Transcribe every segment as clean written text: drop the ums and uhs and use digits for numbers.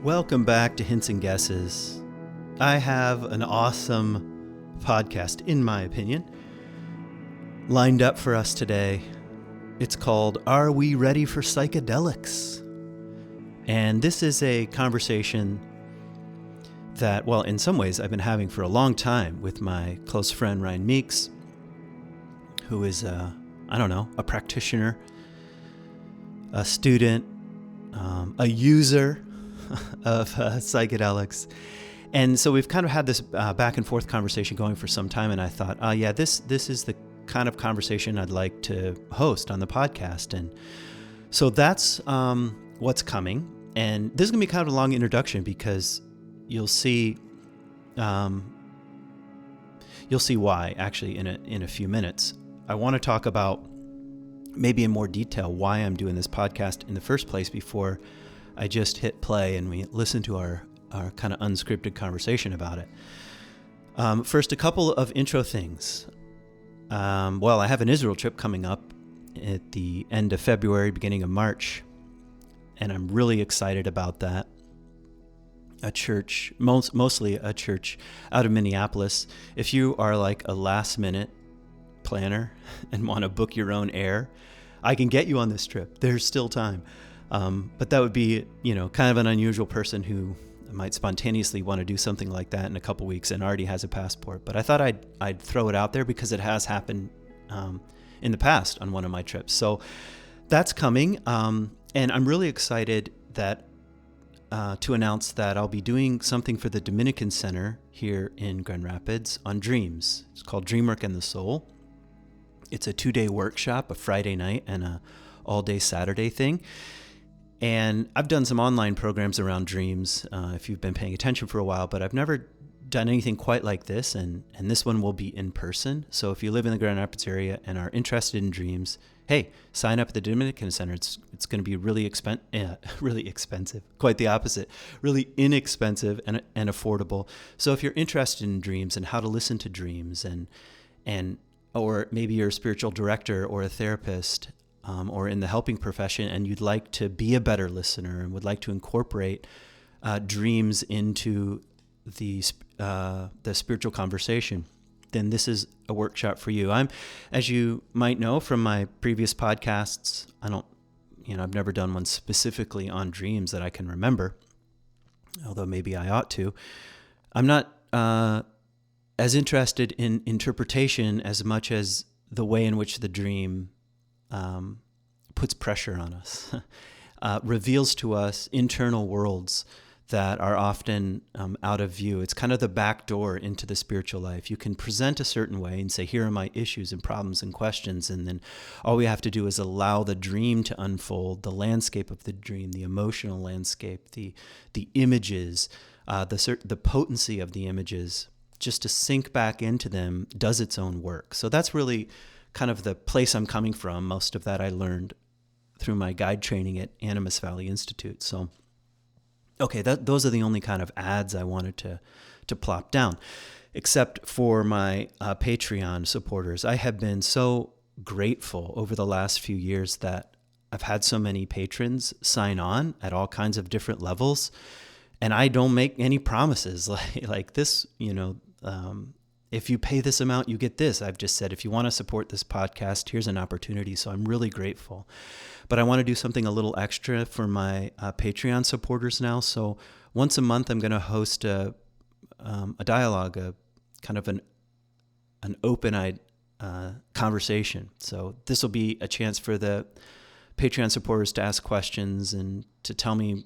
Welcome back to Hints and Guesses. I have an awesome podcast, in my opinion, lined up for us today. It's called Are We Ready for Psychedelics? And this is a conversation that, well, in some ways I've been having for a long time with my close friend Ryan Meeks, who is, a practitioner, a student, a user of psychedelics. And so we've kind of had this back and forth conversation going for some time, and I thought, this is the kind of conversation I'd like to host on the podcast. And so that's what's coming. And this is going to be kind of a long introduction because you'll see why actually in a few minutes. I want to talk about maybe in more detail why I'm doing this podcast in the first place before I just hit play and we listen to our kind of unscripted conversation about it. First, a couple of intro things. I have an Israel trip coming up at the end of February, beginning of March, and I'm really excited about that. A church, mostly a church out of Minneapolis. If you are like a last-minute planner and want to book your own air, I can get you on this trip. There's still time. But that would be, kind of an unusual person who might spontaneously want to do something like that in a couple weeks and already has a passport. But I thought I'd throw it out there because it has happened in the past on one of my trips. So that's coming. And I'm really excited that to announce that I'll be doing something for the Dominican Center here in Grand Rapids on dreams. It's called Dreamwork and the Soul. It's a 2-day workshop, a Friday night and a all-day Saturday thing. And I've done some online programs around dreams, if you've been paying attention for a while, but I've never done anything quite like this, and this one will be in person. So if you live in the Grand Rapids area and are interested in dreams, hey, sign up at the Dominican Center. It's going to be really expensive, quite the opposite, really inexpensive and affordable. So if you're interested in dreams and how to listen to dreams, and or maybe you're a spiritual director or a therapist, or in the helping profession, and you'd like to be a better listener and would like to incorporate dreams into the spiritual conversation, then this is a workshop for you. As you might know from my previous podcasts, I've never done one specifically on dreams that I can remember, although maybe I ought to. I'm not as interested in interpretation as much as the way in which the dream puts pressure on us, reveals to us internal worlds that are often out of view. It's kind of the back door into the spiritual life. You can present a certain way and say, here are my issues and problems and questions, and then all we have to do is allow the dream to unfold, the landscape of the dream, the emotional landscape, the images, the potency of the images, just to sink back into them does its own work. So that's really kind of the place I'm coming from. Most of that I learned through my guide training at Animas Valley Institute. So, okay, those are the only kind of ads I wanted to plop down, except for my Patreon supporters. I have been so grateful over the last few years that I've had so many patrons sign on at all kinds of different levels, and I don't make any promises like this, if you pay this amount, you get this. I've just said, if you want to support this podcast, here's an opportunity. So I'm really grateful. But I want to do something a little extra for my Patreon supporters now. So once a month, I'm going to host a dialogue, a kind of an open-eyed conversation. So this will be a chance for the Patreon supporters to ask questions and to tell me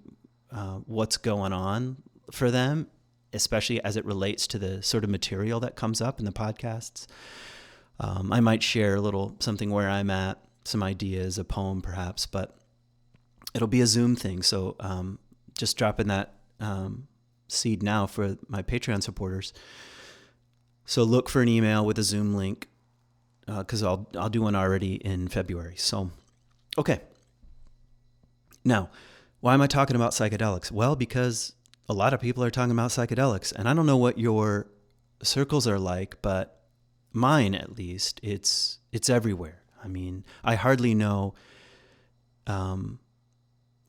what's going on for them, especially as it relates to the sort of material that comes up in the podcasts. I might share a little something where I'm at, some ideas, a poem perhaps, but it'll be a Zoom thing. So just dropping that seed now for my Patreon supporters. So look for an email with a Zoom link because I'll do one already in February. So, okay. Now, why am I talking about psychedelics? Well, because a lot of people are talking about psychedelics, and I don't know what your circles are like, but mine, at least, it's everywhere. I mean, I hardly know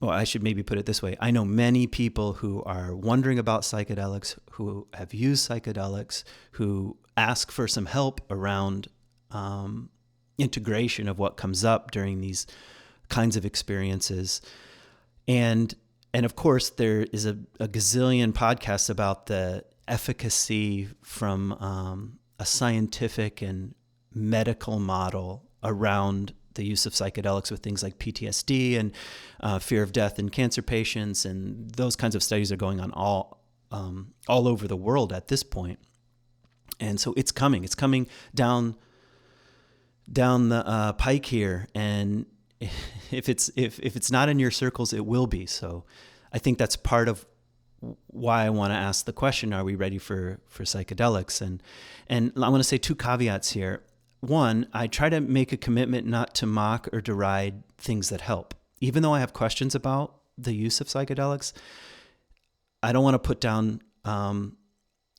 well, I should maybe put it this way. I know many people who are wondering about psychedelics, who have used psychedelics, who ask for some help around integration of what comes up during these kinds of experiences. And of course, there is a gazillion podcasts about the efficacy from a scientific and medical model around the use of psychedelics with things like PTSD and fear of death in cancer patients, and those kinds of studies are going on all over the world at this point. And so it's coming down the pike here, and if it's not in your circles, it will be. So I think that's part of why I want to ask the question: are we ready for psychedelics? And I want to say two caveats here. One, I try to make a commitment not to mock or deride things that help. Even though I have questions about the use of psychedelics, I don't want to put down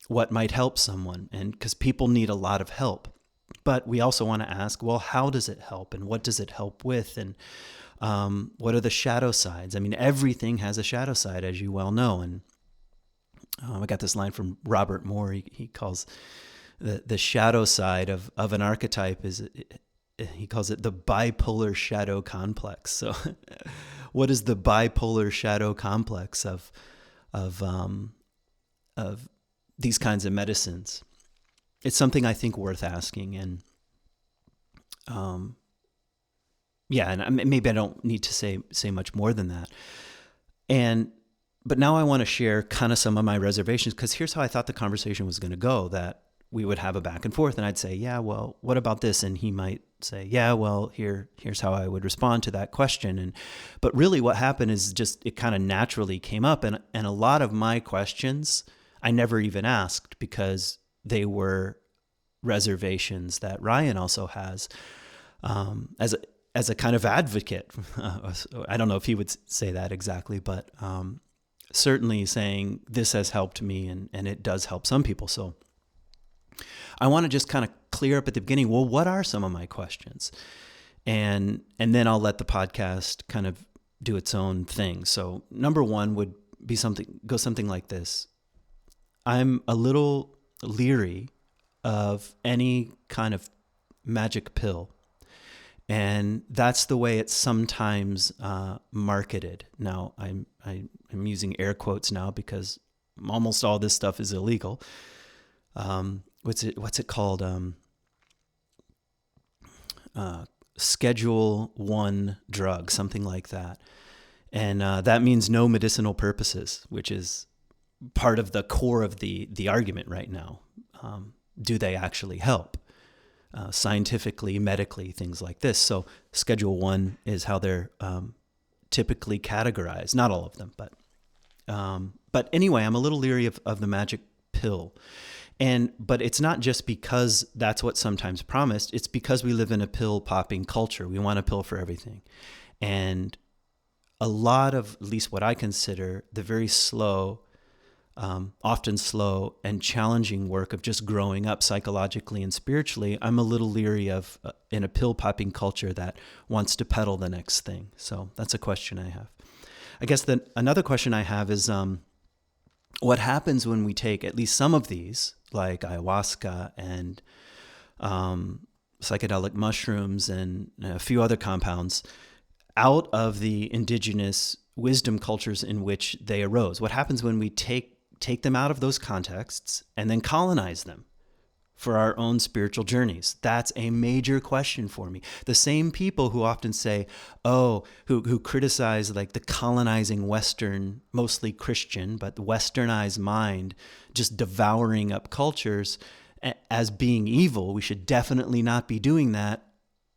what might help someone, and because people need a lot of help. But we also want to ask, well, how does it help, and what does it help with, and what are the shadow sides? I mean, everything has a shadow side, as you well know. And I got this line from Robert Moore. He calls the shadow side of an archetype he calls it the bipolar shadow complex. So what is the bipolar shadow complex of these kinds of medicines? It's something I think worth asking. And and maybe I don't need to say much more than that. But now I want to share kind of some of my reservations, because here's how I thought the conversation was going to go, that we would have a back and forth, and I'd say, yeah, well, what about this? And he might say, yeah, well, here's how I would respond to that question. But really what happened is just, it kind of naturally came up. And a lot of my questions, I never even asked, because they were reservations that Ryan also has, as a kind of advocate. I don't know if he would say that exactly, but certainly saying this has helped me, and it does help some people. So I want to just kind of clear up at the beginning, well, what are some of my questions? And then I'll let the podcast kind of do its own thing. So number one would be something like this. I'm a little leery of any kind of magic pill. And that's the way it's sometimes marketed. Now, I'm using air quotes now, because almost all this stuff is illegal. What's it called? Schedule 1 drug, something like that. And that means no medicinal purposes, which is part of the core of the argument right now. Do they actually help? Scientifically, medically, things like this. So Schedule 1 is how they're typically categorized. Not all of them, but anyway, I'm a little leery of the magic pill. But it's not just because that's what's sometimes promised. It's because we live in a pill popping culture. We want a pill for everything. And a lot of, at least what I consider, the very slow, often slow and challenging work of just growing up psychologically and spiritually, I'm a little leery of in a pill popping culture that wants to peddle the next thing. So that's a question I have. I guess another question I have is, what happens when we take at least some of these, like ayahuasca and psychedelic mushrooms and a few other compounds, out of the indigenous wisdom cultures in which they arose? What happens when we take them out of those contexts and then colonize them for our own spiritual journeys? That's a major question for me. The same people who often say, who criticize like the colonizing Western, mostly Christian, but the westernized mind just devouring up cultures as being evil, we should definitely not be doing that,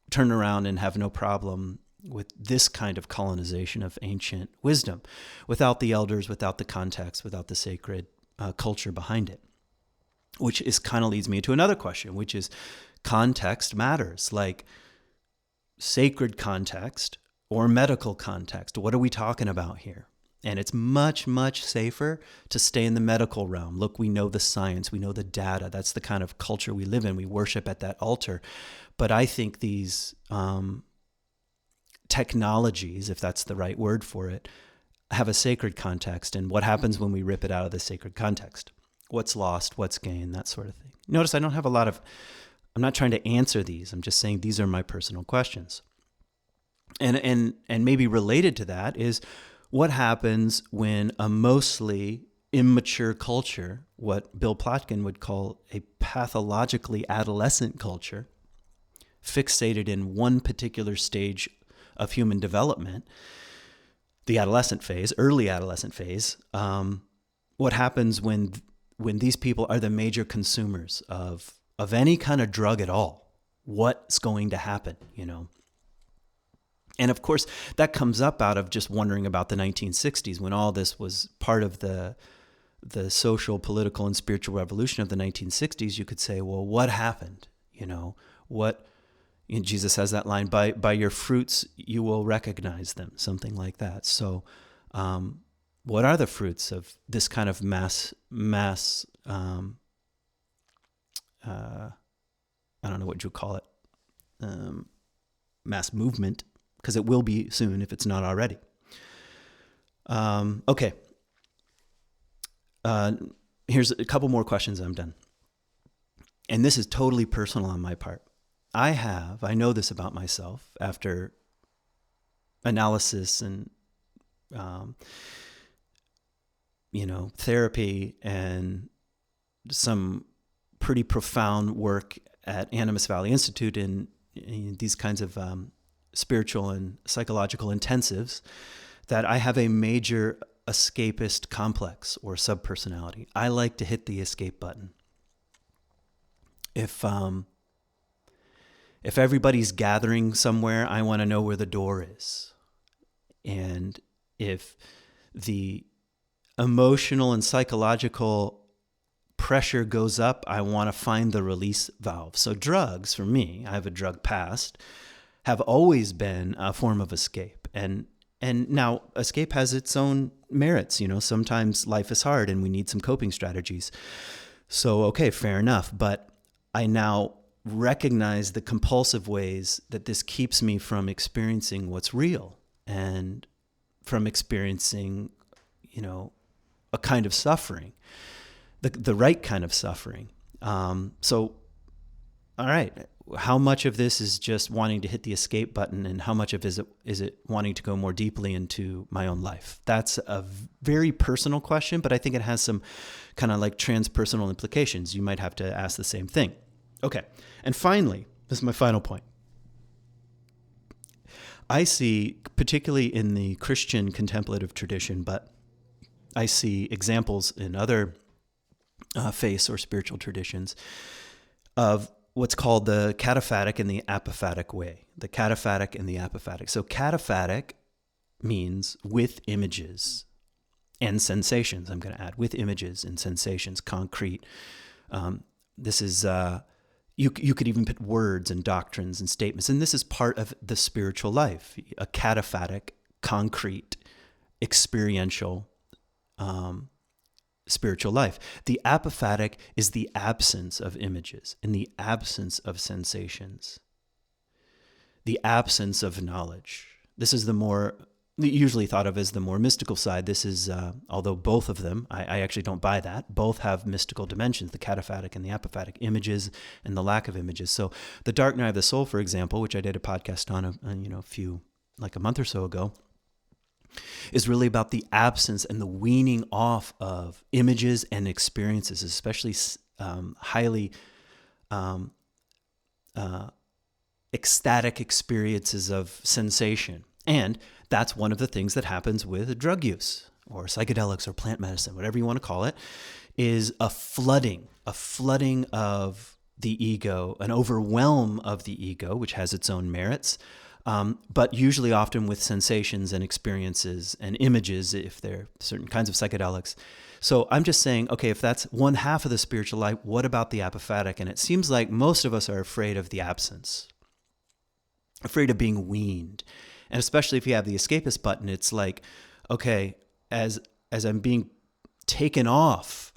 turn around and have no problem with this kind of colonization of ancient wisdom, without the elders, without the context, without the sacred culture behind it. Which is kind of leads me to another question, which is context matters, like sacred context or medical context. What are we talking about here? And it's much, much safer to stay in the medical realm. Look, we know the science, we know the data. That's the kind of culture we live in. We worship at that altar. But I think these technologies, if that's the right word for it, have a sacred context, and what happens when we rip it out of the sacred context? What's lost, what's gained, that sort of thing. Notice I don't have I'm not trying to answer these. I'm just saying these are my personal questions. And maybe related to that is what happens when a mostly immature culture, what Bill Plotkin would call a pathologically adolescent culture, fixated in one particular stage of human development, the adolescent phase, early adolescent phase. What happens when these people are the major consumers of any kind of drug at all? What's going to happen, And of course, that comes up out of just wondering about the 1960s, when all this was part of the social, political, and spiritual revolution of the 1960s. You could say, well, what happened? Jesus has that line, by your fruits you will recognize them, something like that. So what are the fruits of this kind of mass I don't know what you would call it, mass movement, because it will be soon if it's not already. Okay. Here's a couple more questions and I'm done. And this is totally personal on my part. I know this about myself after analysis and, therapy and some pretty profound work at Animas Valley Institute in these kinds of spiritual and psychological intensives, that I have a major escapist complex or subpersonality. I like to hit the escape button. If everybody's gathering somewhere, I want to know where the door is. And if the emotional and psychological pressure goes up, I want to find the release valve. So drugs, for me, I have a drug past, have always been a form of escape. And now escape has its own merits. Sometimes life is hard and we need some coping strategies. So, okay, fair enough. But I now recognize the compulsive ways that this keeps me from experiencing what's real and from experiencing, a kind of suffering, the right kind of suffering. So, all right, how much of this is just wanting to hit the escape button, and how much of is it wanting to go more deeply into my own life? That's a very personal question, but I think it has some kind of like transpersonal implications. You might have to ask the same thing. Okay, and finally, this is my final point. I see, particularly in the Christian contemplative tradition, but I see examples in other faiths or spiritual traditions of what's called the cataphatic and the apophatic way. The cataphatic and the apophatic. So cataphatic means with images and sensations. I'm going to add with images and sensations, concrete. This is, you could even put words and doctrines and statements. And this is part of the spiritual life, a cataphatic, concrete, experiential spiritual life. The apophatic is the absence of images and the absence of sensations, the absence of knowledge. This is the more usually thought of as the more mystical side. This is, although both of them, I actually don't buy that. Both have mystical dimensions, the cataphatic and the apophatic, images and the lack of images. So the dark night of the soul, for example, which I did a podcast on, like a month or so ago, is really about the absence and the weaning off of images and experiences, especially highly ecstatic experiences of sensation. And that's one of the things that happens with drug use or psychedelics or plant medicine, whatever you want to call it, is a flooding of the ego, an overwhelm of the ego, which has its own merits, but usually often with sensations and experiences and images, if they're certain kinds of psychedelics. So I'm just saying, okay, if that's one half of the spiritual life, what about the apophatic? And it seems like most of us are afraid of the absence, afraid of being weaned. And especially if you have the escapist button, it's like, okay, as I'm being taken off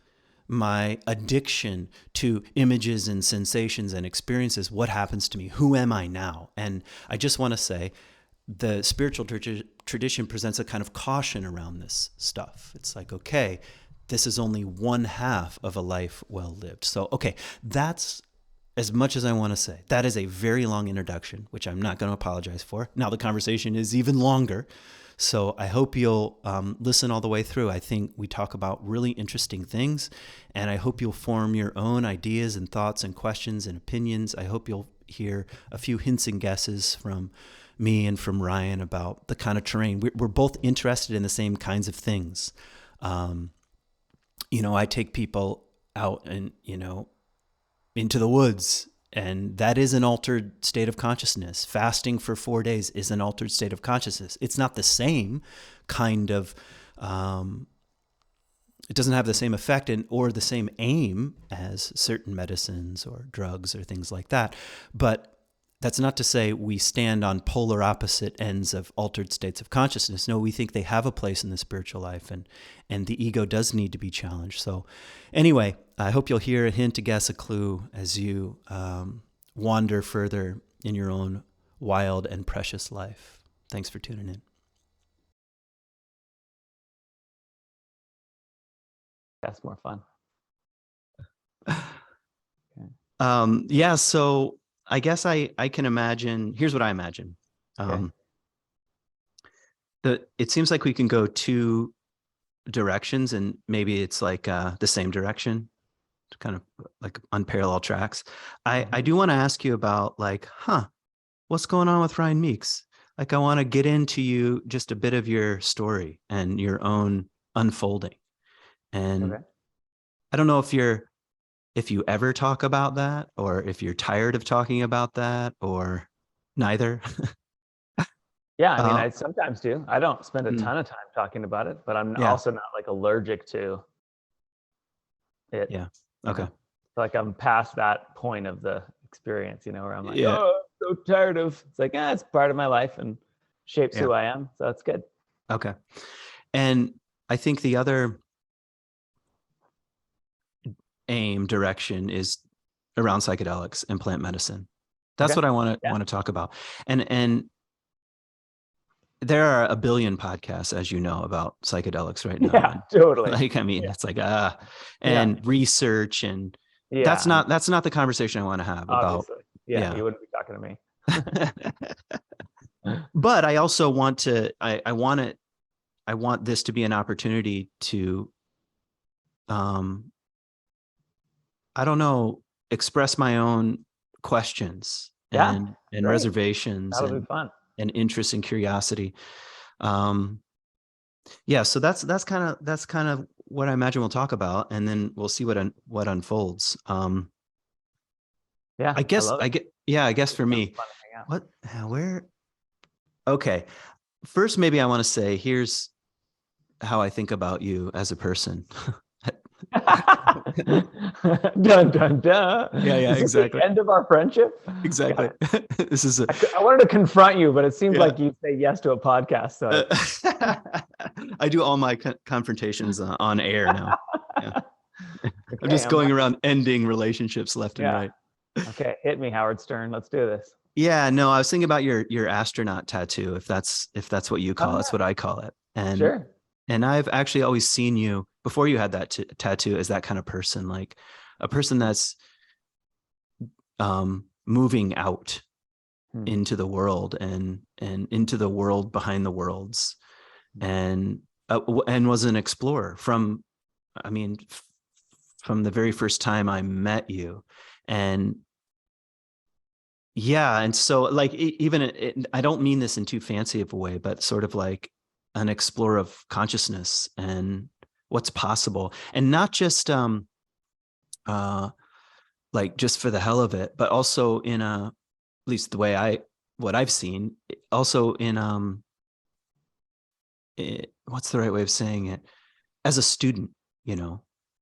my addiction to images and sensations and experiences, what happens to me? Who am I now? And I just want to say, the spiritual tradition presents a kind of caution around this stuff. It's like, okay, this is only one half of a life well lived. So, okay, that's as much as I want to say. That is a very long introduction, which I'm not going to apologize for. Now the conversation is even longer. So I hope you'll listen all the way through. I think we talk about really interesting things, and I hope you'll form your own ideas and thoughts and questions and opinions. I hope you'll hear a few hints and guesses from me and from Ryan about the kind of terrain. We're both interested in the same kinds of things. I take people out and, into the woods, and that is an altered state of consciousness. Fasting for 4 days is an altered state of consciousness. It's not the same kind of, it doesn't have the same effect or the same aim as certain medicines or drugs or things like that. But that's not to say we stand on polar opposite ends of altered states of consciousness. No, we think they have a place in the spiritual life, and the ego does need to be challenged. So anyway, I hope you'll hear a hint, a guess, a clue as you wander further in your own wild and precious life. Thanks for tuning in. That's more fun. Okay. So I guess I can imagine, here's what I imagine. Okay. It seems like we can go two directions, and maybe it's like the same direction, kind of like unparalleled tracks. I do want to ask you about what's going on with Ryan Meeks? Like, I want to get into you just a bit of your story and your own unfolding. And I don't know if you ever talk about that, or if you're tired of talking about that, or neither. Yeah, I mean, I sometimes do. I don't spend a ton of time talking about it, but I'm also not like allergic to it. Yeah. Okay. Like I'm past that point of the experience, where I'm like, oh, I'm so tired of. It's like, it's part of my life and shapes who I am. So it's good. Okay. And I think the other direction is around psychedelics and plant medicine. That's what I want to talk about. And there are a billion podcasts, as you know, about psychedelics right now. Yeah, totally. It's like research, and that's not the conversation I want to have. Obviously. About. You wouldn't be talking to me. But I also want to. I want this to be an opportunity to express my own questions and reservations. That'll be fun. And interest and curiosity. So that's kind of what I imagine we'll talk about, and then we'll see what unfolds. I guess for me, okay. First, maybe I want to say, here's how I think about you as a person. Dun dun dun. Yeah, exactly. The end of our friendship. Exactly. This is. I wanted to confront you, but it seems like you say yes to a podcast. So I do all my confrontations on air now. Yeah. I'm just going around ending relationships left and right. Okay, hit me, Howard Stern. Let's do this. Yeah, no, I was thinking about your astronaut tattoo. If that's what you call it, that's what I call it. And sure. And I've actually always seen you before you had that tattoo as that kind of person, like a person that's moving out into the world and into the world behind the worlds, and was an explorer from the very first time I met you. And so like I don't mean this in too fancy of a way, but sort of like an explorer of consciousness and what's possible, and not just like just for the hell of it, but also in at least the way what I've seen, also in what's the right way of saying it, as a student,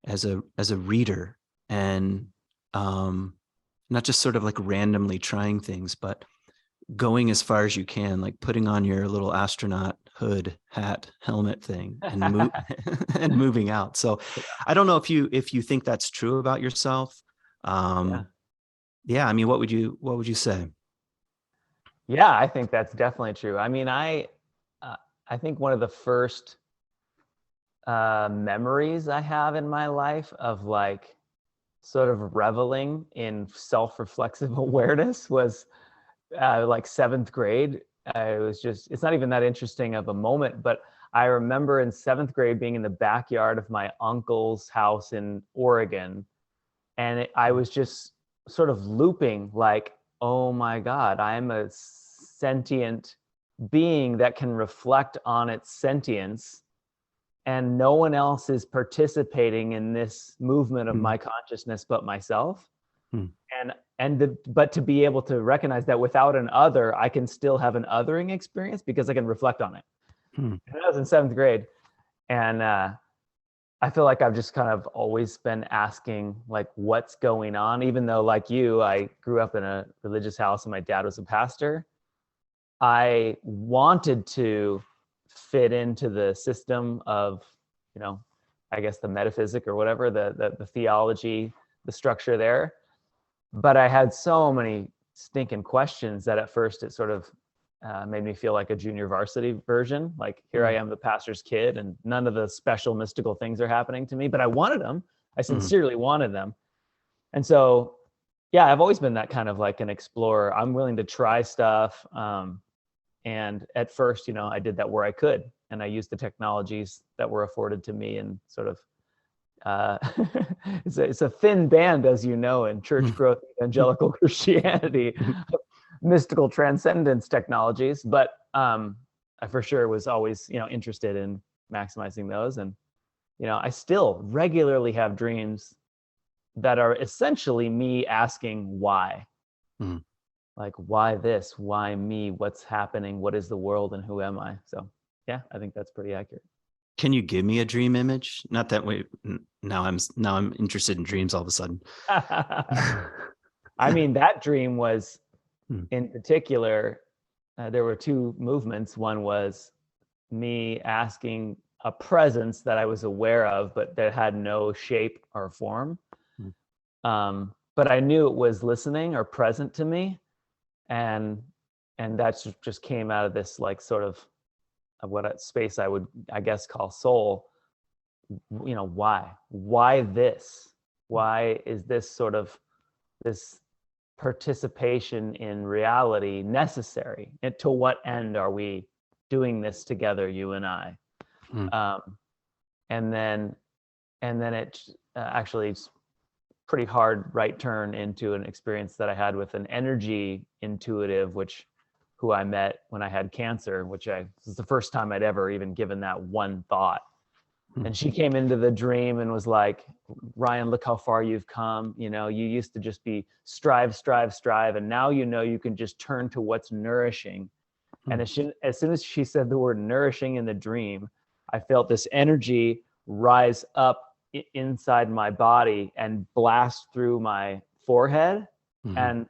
as a reader, and not just sort of like randomly trying things, but going as far as you can, like putting on your little astronaut hood, hat, helmet thing, and and moving out. So I don't know if you think that's true about yourself. I mean, what would you say? Yeah, I think that's definitely true. I mean, I think one of the first memories I have in my life of like sort of reveling in self-reflexive awareness was like seventh grade. It was just, it's not even that interesting of a moment, but I remember in seventh grade being in the backyard of my uncle's house in Oregon. And I was just sort of looping like, oh my God, I am a sentient being that can reflect on its sentience. And no one else is participating in this movement of my consciousness but myself. But to be able to recognize that without an other, I can still have an othering experience because I can reflect on it. And I was in seventh grade, and I feel like I've just kind of always been asking like what's going on, even though like you, I grew up in a religious house and my dad was a pastor. I wanted to fit into the system of, you know, I guess the metaphysic or whatever, the theology, the structure there. But I had so many stinking questions that at first it sort of made me feel like a junior varsity version. Like here I am, the pastor's kid, and none of the special mystical things are happening to me, but I wanted them. I sincerely wanted them. And so, yeah, I've always been that kind of like an explorer. I'm willing to try stuff. And at first, you know, I did that where I could, and I used the technologies that were afforded to me and sort of it's a thin band, as you know, in church growth, evangelical Christianity, mystical transcendence technologies. But I for sure was always, you know, interested in maximizing those. And, you know, I still regularly have dreams that are essentially me asking why. Like, why this? Why me? What's happening? What is the world? And who am I? So, yeah, I think that's pretty accurate. Can you give me a dream image? Not that way. Now I'm interested in dreams all of a sudden. I mean, that dream was, in particular, there were two movements. One was me asking a presence that I was aware of, but that had no shape or form. But I knew it was listening or present to me. And that just came out of this like sort of what space I would, I guess, call soul. You know, why this? Why is this sort of this participation in reality necessary? And to what end are we doing this together, you and I? And then it actually pretty hard right turn into an experience that I had with an energy intuitive, who I met when I had cancer, which was the first time I'd ever even given that one thought. And she came into the dream and was like, Ryan, look how far you've come. You know, you used to just be strive. And now, you know, you can just turn to what's nourishing. And as soon as she said the word nourishing in the dream, I felt this energy rise up inside my body and blast through my forehead. And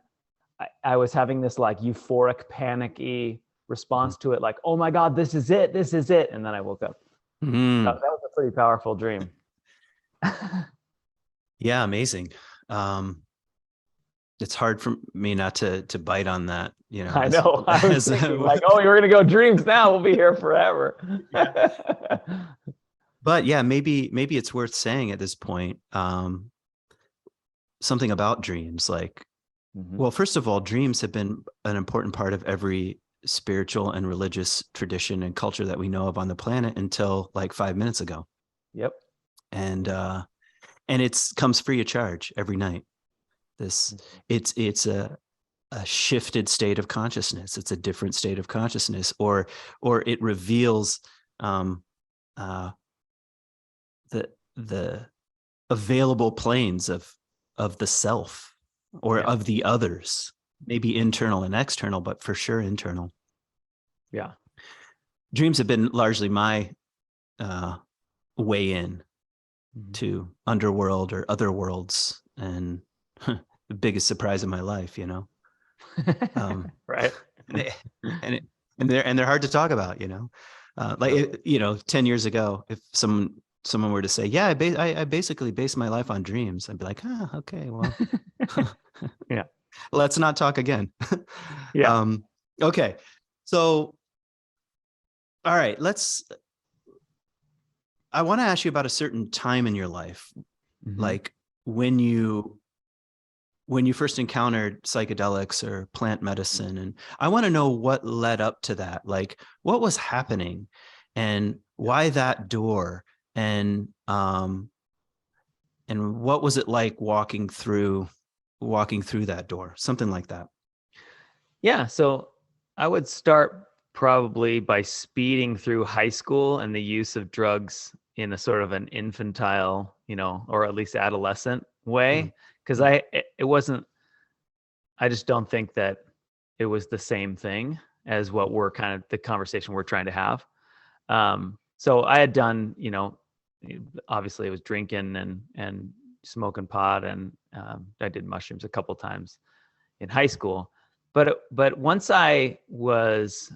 I was having this like euphoric, panicky response to it, like, oh my God, this is it. And then I woke up. That was a pretty powerful dream. Yeah, amazing. It's hard for me not to bite on that, you know. I know. I was thinking like, oh, you're gonna go dreams now. We'll be here forever. But yeah, maybe it's worth saying at this point something about dreams. Like, well, first of all, dreams have been an important part of every spiritual and religious tradition and culture that we know of on the planet until like 5 minutes ago. Yep. And it comes free of charge every night. It's a shifted state of consciousness. It's a different state of consciousness, or it reveals the available planes of the self or of the others, maybe internal and external, but for sure internal. Yeah. Dreams have been largely my way in to underworld or other worlds, and the biggest surprise of my life, you know. Right. And they're hard to talk about, you know. Like, you know, 10 years ago, if someone were to say, yeah, I basically base my life on dreams, I'd be like, okay, well, yeah, let's not talk again. Yeah. Okay. So, all right, I want to ask you about a certain time in your life, like when you first encountered psychedelics or plant medicine. And I want to know what led up to that. Like, what was happening and why that door? And what was it like walking through that door? Something like that. Yeah. So I would start probably by speeding through high school and the use of drugs in a sort of an infantile, or at least adolescent way. Because it wasn't, I just don't think that it was the same thing as what we're kind of the conversation we're trying to have. So I had done, obviously it was drinking and smoking pot, and I did mushrooms a couple times in high school. But once I was,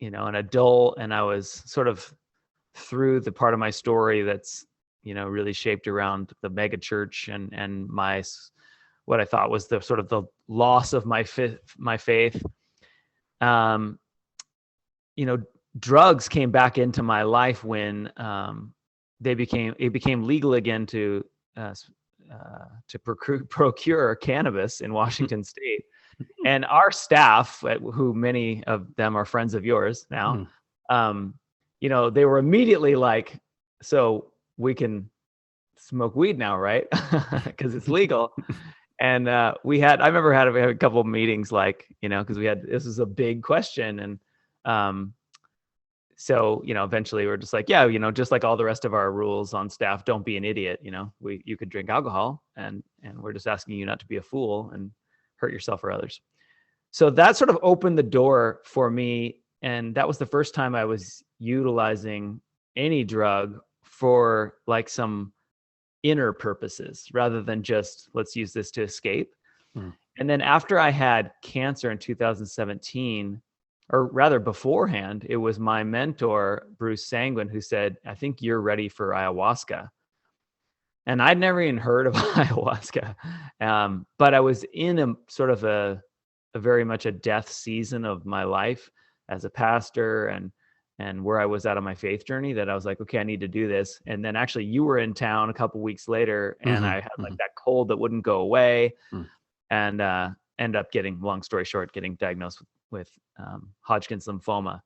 an adult, and I was sort of through the part of my story that's, really shaped around the mega church and my, what I thought was the sort of the loss of my faith. Um, Drugs came back into my life when it became legal again to procure cannabis in Washington State. And our staff, who many of them are friends of yours now, they were immediately like, "So we can smoke weed now, right? Because it's legal." And I remember having a couple of meetings, like, because this was a big question. And so, eventually we're just like, yeah, just like all the rest of our rules on staff, don't be an idiot. You could drink alcohol, and we're just asking you not to be a fool and hurt yourself or others. So that sort of opened the door for me. And that was the first time I was utilizing any drug for like some inner purposes rather than just, let's use this to escape. And then after I had cancer in 2017, or rather beforehand, it was my mentor, Bruce Sanguin, who said, "I think you're ready for ayahuasca." And I'd never even heard of ayahuasca. But I was in a sort of a very much a death season of my life as a pastor, and where I was at on my faith journey, that I was like, okay, I need to do this. And then actually you were in town a couple weeks later, and I had like that cold that wouldn't go away, and end up getting, long story short, getting diagnosed with Hodgkin's lymphoma.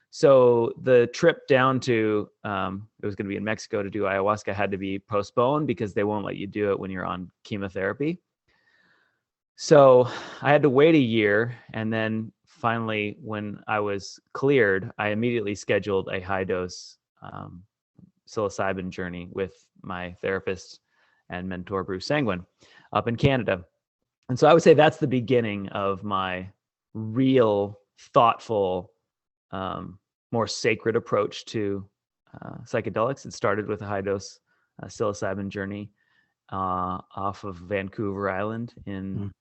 So the trip down to, it was going to be in Mexico to do ayahuasca, had to be postponed because they won't let you do it when you're on chemotherapy. So I had to wait a year. And then finally, when I was cleared, I immediately scheduled a high dose psilocybin journey with my therapist and mentor, Bruce Sanguin, up in Canada. And so I would say that's the beginning of my real thoughtful, more sacred approach to psychedelics. It started with a high dose psilocybin journey off of Vancouver Island in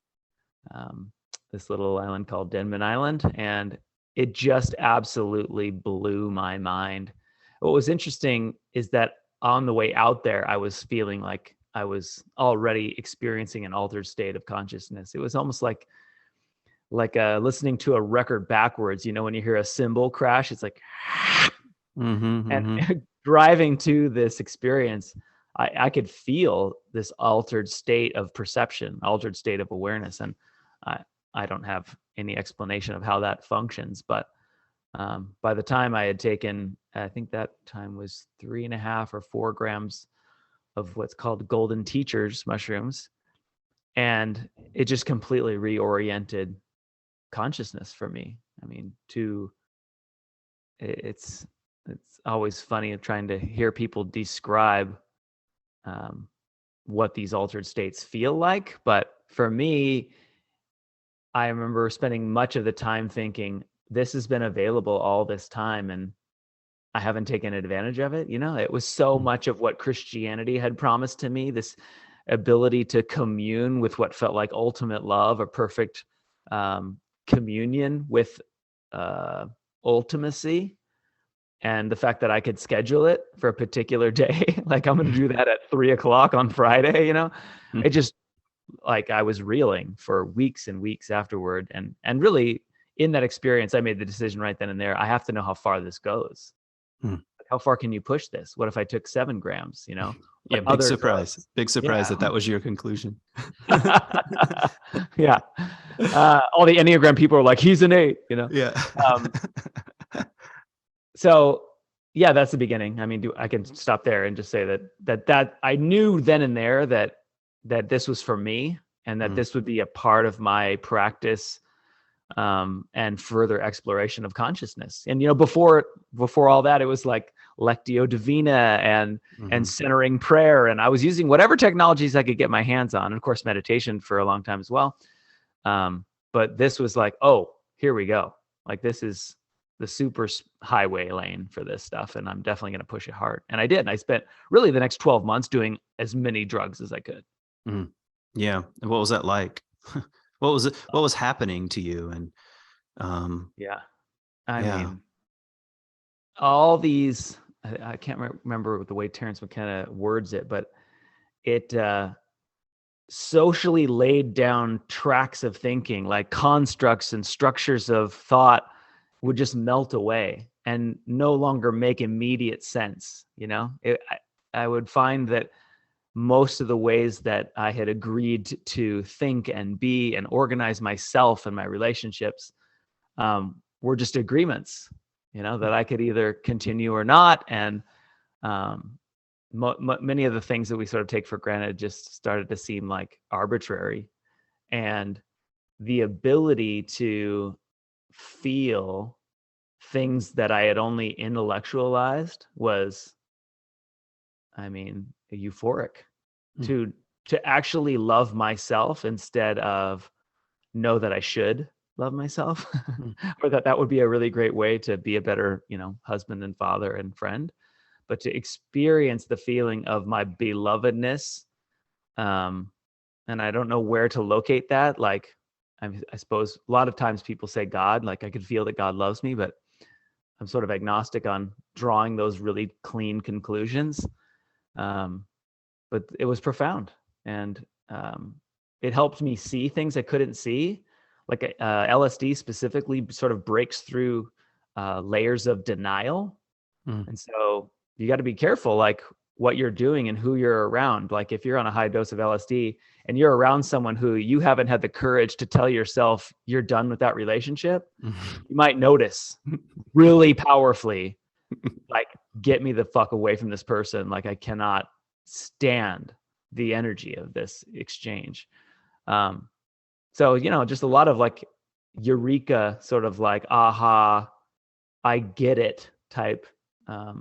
this little island called Denman Island. And it just absolutely blew my mind. What was interesting is that on the way out there, I was feeling like I was already experiencing an altered state of consciousness. It was almost like listening to a record backwards. When you hear a cymbal crash, it's like, and driving to this experience, I could feel this altered state of perception, altered state of awareness. And I don't have any explanation of how that functions, but by the time I had taken, I think that time was 3.5 or 4 grams of what's called golden teachers mushrooms, and it just completely reoriented consciousness for me. I mean, it's always funny of trying to hear people describe what these altered states feel like, but for me, I remember spending much of the time thinking, this has been available all this time and I haven't taken advantage of it. It was so much of what Christianity had promised to me, this ability to commune with what felt like ultimate love, or perfect communion with ultimacy. And the fact that I could schedule it for a particular day, like I'm going to do that at 3:00 on Friday, it just, like, I was reeling for weeks and weeks afterward. And really, in that experience, I made the decision right then and there. I have to know how far this goes. How far can you push this? What if I took 7 grams, you know? Yeah, big surprise. Big surprise that was your conclusion. Yeah. All the Enneagram people are like, he's an 8, you know? Yeah. So yeah, that's the beginning. I mean, I can stop there and just say that I knew then and there that this was for me, and that this would be a part of my practice, and further exploration of consciousness. And, you know, before all that, it was like Lectio Divina and centering prayer. And I was using whatever technologies I could get my hands on. And of course, meditation for a long time as well. But this was like, oh, here we go. Like, this is the super highway lane for this stuff. And I'm definitely going to push it hard. And I did. And I spent really the next 12 months doing as many drugs as I could. Yeah. And what was that like? What was happening to you? And I mean, all these, I can't remember the way Terence McKenna words it, but it socially laid down tracks of thinking, like constructs and structures of thought, would just melt away and no longer make immediate sense. You know, I would find that most of the ways that I had agreed to think and be and organize myself and my relationships were just agreements, you know, that I could either continue or not. And many of the things that we sort of take for granted just started to seem like arbitrary. And the ability to feel things that I had only intellectualized was, I mean, euphoric. To actually love myself instead of know that I should love myself, or that would be a really great way to be a better, you know, husband and father and friend. But to experience the feeling of my belovedness, and I don't know where to locate that. Like, I suppose a lot of times people say God, like I could feel that God loves me, but I'm sort of agnostic on drawing those really clean conclusions. But it was profound, and it helped me see things I couldn't see. Like LSD specifically sort of breaks through layers of denial. And so you got to be careful, like what you're doing and who you're around. Like if you're on a high dose of LSD and you're around someone who you haven't had the courage to tell yourself you're done with that relationship, you might notice really powerfully, like, get me the fuck away from this person. Like I cannot stand the energy of this exchange. So, you know, just a lot of like eureka, sort of like, aha, I get it type, I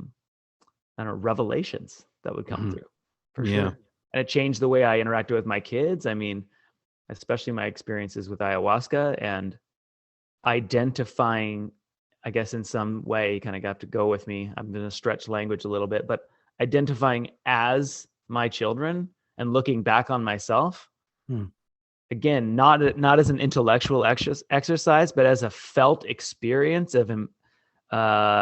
don't know, revelations that would come through for sure. And it changed the way I interacted with my kids. I mean, especially my experiences with ayahuasca and identifying, I guess in some way, you kind of got to go with me. I'm going to stretch language a little bit, but identifying as my children and looking back on myself, again, not as an intellectual exercise, but as a felt experience of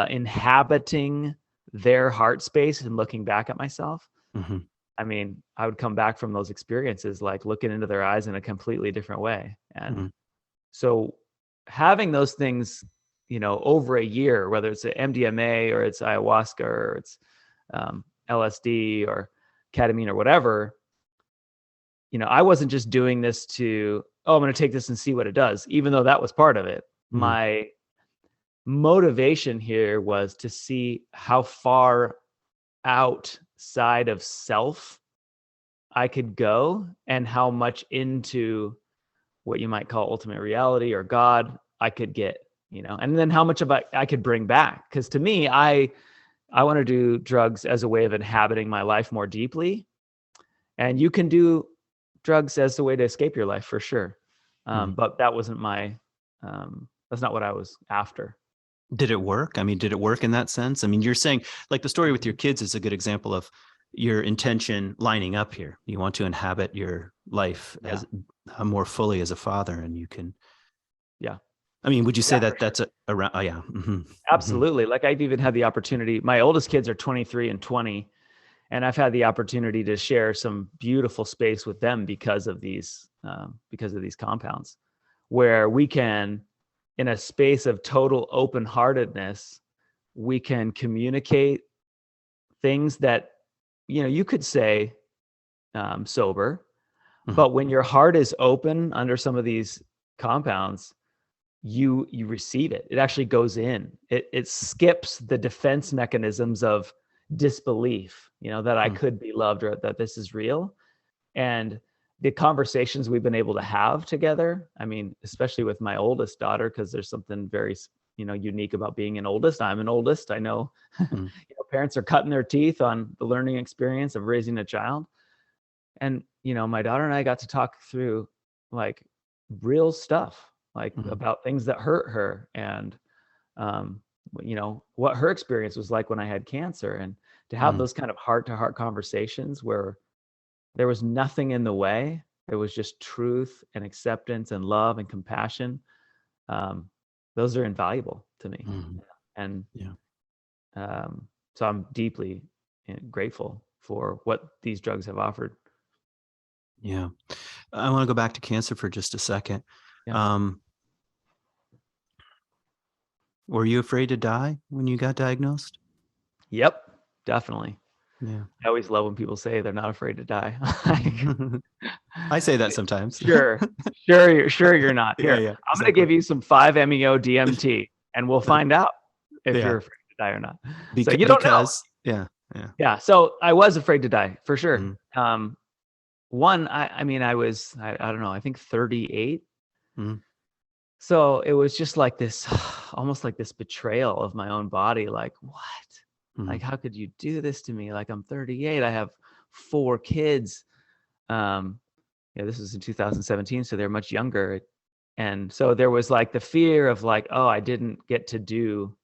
inhabiting their heart space and looking back at myself. I mean, I would come back from those experiences like looking into their eyes in a completely different way. And so having those things, you know, over a year, whether it's MDMA or it's ayahuasca or it's LSD or ketamine or whatever, you know, I wasn't just doing this to, oh, I'm going to take this and see what it does, even though that was part of it. My motivation here was to see how far outside of self I could go and how much into what you might call ultimate reality or God I could get, you know, and then how much of it I could bring back. Because to me, I want to do drugs as a way of inhabiting my life more deeply. And you can do drugs as a way to escape your life for sure. But that wasn't that's not what I was after. Did it work? I mean, did it work in that sense? I mean, you're saying like the story with your kids is a good example of your intention lining up here. You want to inhabit your life as more fully as a father, and you can. Yeah. I mean, would you say that that's around? Oh, yeah. Absolutely. Like I've even had the opportunity. My oldest kids are 23 and 20, and I've had the opportunity to share some beautiful space with them because of these compounds, where we can in a space of total open-heartedness, we can communicate things that, you could say sober, but when your heart is open under some of these compounds, you receive it. It actually goes in. It skips the defense mechanisms of disbelief, that I could be loved or that this is real. And the conversations we've been able to have together, I mean, especially with my oldest daughter, because there's something very, unique about being an oldest. I'm an oldest. I know, parents are cutting their teeth on the learning experience of raising a child. And, my daughter and I got to talk through like real stuff, like about things that hurt her and, what her experience was like when I had cancer, and to have those kind of heart-to-heart conversations where there was nothing in the way. There was just truth and acceptance and love and compassion. Those are invaluable to me. And so I'm deeply grateful for what these drugs have offered. Yeah. I want to go back to cancer for just a second. Yeah. Were you afraid to die when you got diagnosed? Yep, definitely. Yeah. I always love when people say they're not afraid to die. I say that sometimes. Sure, you're not. Here, Yeah, I'm going to give you some 5-MeO DMT, and we'll find out if you're afraid to die or not. So you don't know. Yeah. So I was afraid to die for sure. One, I was, I don't know, I think 38. So it was just like this, almost like this betrayal of my own body. Like, what? Like, how could you do this to me? Like, I'm 38. I have 4 kids. This was in 2017, so they're much younger. And so there was like the fear of like, oh, I didn't get to do,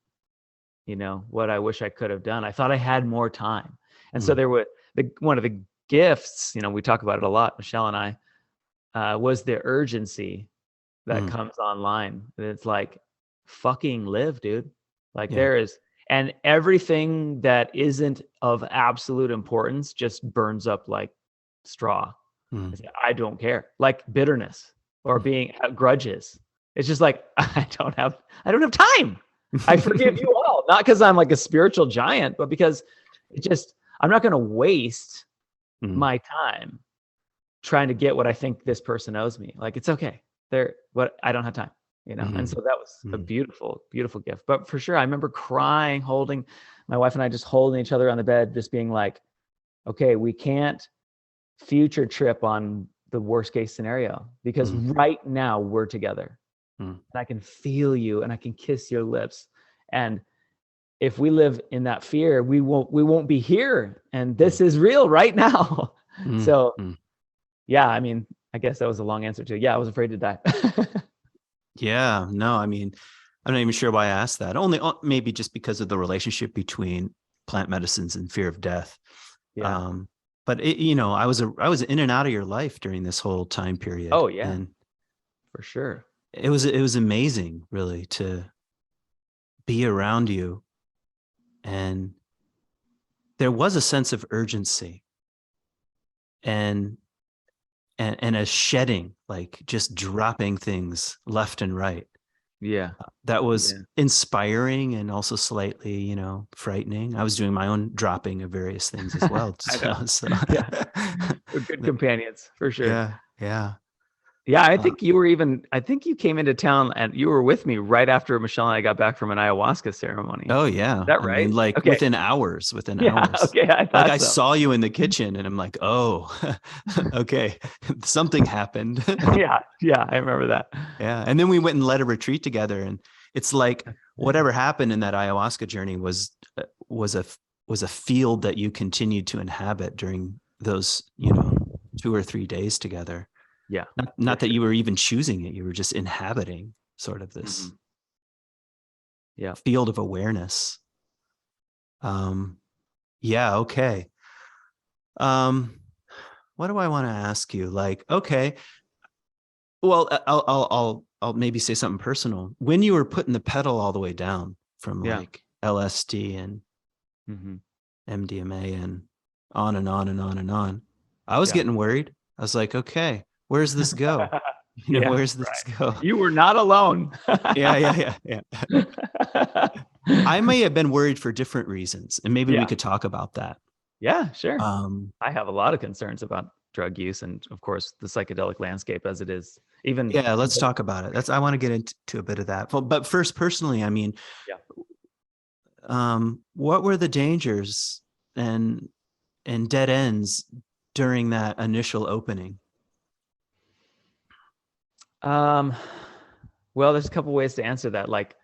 what I wish I could have done. I thought I had more time. And so there were one of the gifts, we talk about it a lot, Michelle and I, was the urgency that comes online. And it's like, fucking live, dude. Like there is, and everything that isn't of absolute importance just burns up like straw. I don't care. Like bitterness or being grudges. It's just like, I don't have time. I forgive you all, not because I'm like a spiritual giant, but because I'm not going to waste my time trying to get what I think this person owes me. Like, it's okay. I don't have time, And so that was a beautiful, beautiful gift. But for sure, I remember crying, holding my wife and I, just holding each other on the bed, just being like, okay, we can't future trip on the worst case scenario because right now we're together and I can feel you and I can kiss your lips. And if we live in that fear, we won't be here. And this is real right now. So yeah, I guess that was a long answer to, I was afraid to die. Yeah, no, I'm not even sure why I asked that. Only maybe just because of the relationship between plant medicines and fear of death. Yeah. But I was in and out of your life during this whole time period. Oh yeah, and for sure. It was amazing, really, to be around you, and there was a sense of urgency and a shedding, like just dropping things left and right. Yeah. That was inspiring and also slightly, frightening. I was doing my own dropping of various things as well. We're good companions for sure. Yeah. I think you came into town and you were with me right after Michelle and I got back from an ayahuasca ceremony. Oh yeah. Is that right? Within hours. Okay. I saw you in the kitchen and I'm like, oh, okay. Something happened. Yeah. I remember that. Yeah. And then we went and led a retreat together, and it's like whatever happened in that ayahuasca journey was a field that you continued to inhabit during those, 2 or 3 days together. Yeah. Not that you were even choosing it. You were just inhabiting sort of this field of awareness. Okay. What do I want to ask you? Like, okay, well, I'll maybe say something personal. When you were putting the pedal all the way down from like LSD and MDMA and on and on and on and on, I was getting worried. I was like, okay, where's this go? You know, where's this go? You were not alone. Yeah. I may have been worried for different reasons, and maybe we could talk about that. Yeah, sure. I have a lot of concerns about drug use, and of course the psychedelic landscape as it is. Even let's talk about it. I want to get into a bit of that. But first, personally, I mean, what were the dangers and dead ends during that initial opening? Well, there's a couple ways to answer that. Like,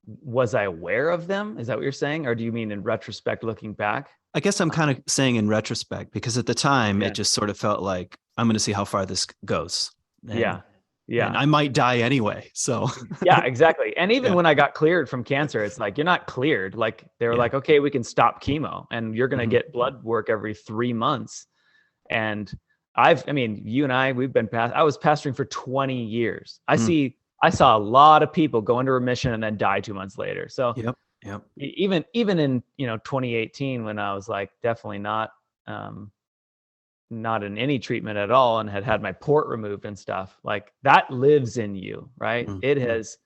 was I aware of them? Is that what you're saying? Or do you mean in retrospect, looking back? I guess I'm kind of saying in retrospect, because at the time it just sort of felt like, I'm going to see how far this goes. And, and I might die anyway. So yeah, exactly. And even when I got cleared from cancer, it's like, you're not cleared. Like they were like, okay, we can stop chemo and you're going to get blood work every 3 months. And I mean, you and I was pastoring for 20 years. I saw a lot of people go into remission and then die 2 months later. So even in, 2018, when I was like, definitely not in any treatment at all and had my port removed and stuff, like that lives in you, right? It has,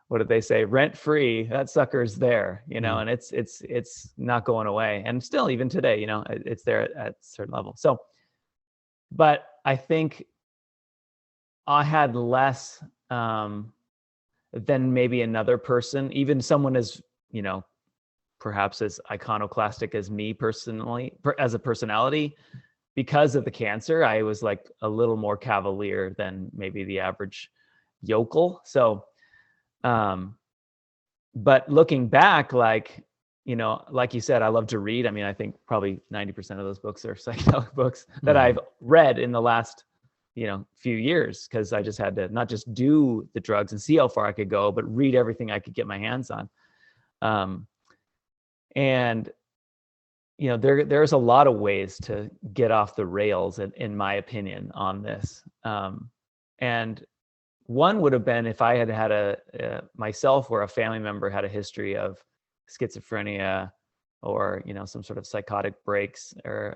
what did they say? Rent free, that sucker's there, and it's not going away. And still, even today, it's there at a certain level. So, but I think I had less than maybe another person, even someone as, perhaps as iconoclastic as me personally, as a personality. Because of the cancer, I was like a little more cavalier than maybe the average yokel. So, but looking back, like, like you said, I love to read. I mean, I think probably 90% of those books are psychedelic books that I've read in the last, few years, because I just had to not just do the drugs and see how far I could go, but read everything I could get my hands on. And, there's a lot of ways to get off the rails, in my opinion, on this. And one would have been if I had had myself or a family member had a history of schizophrenia or, some sort of psychotic breaks or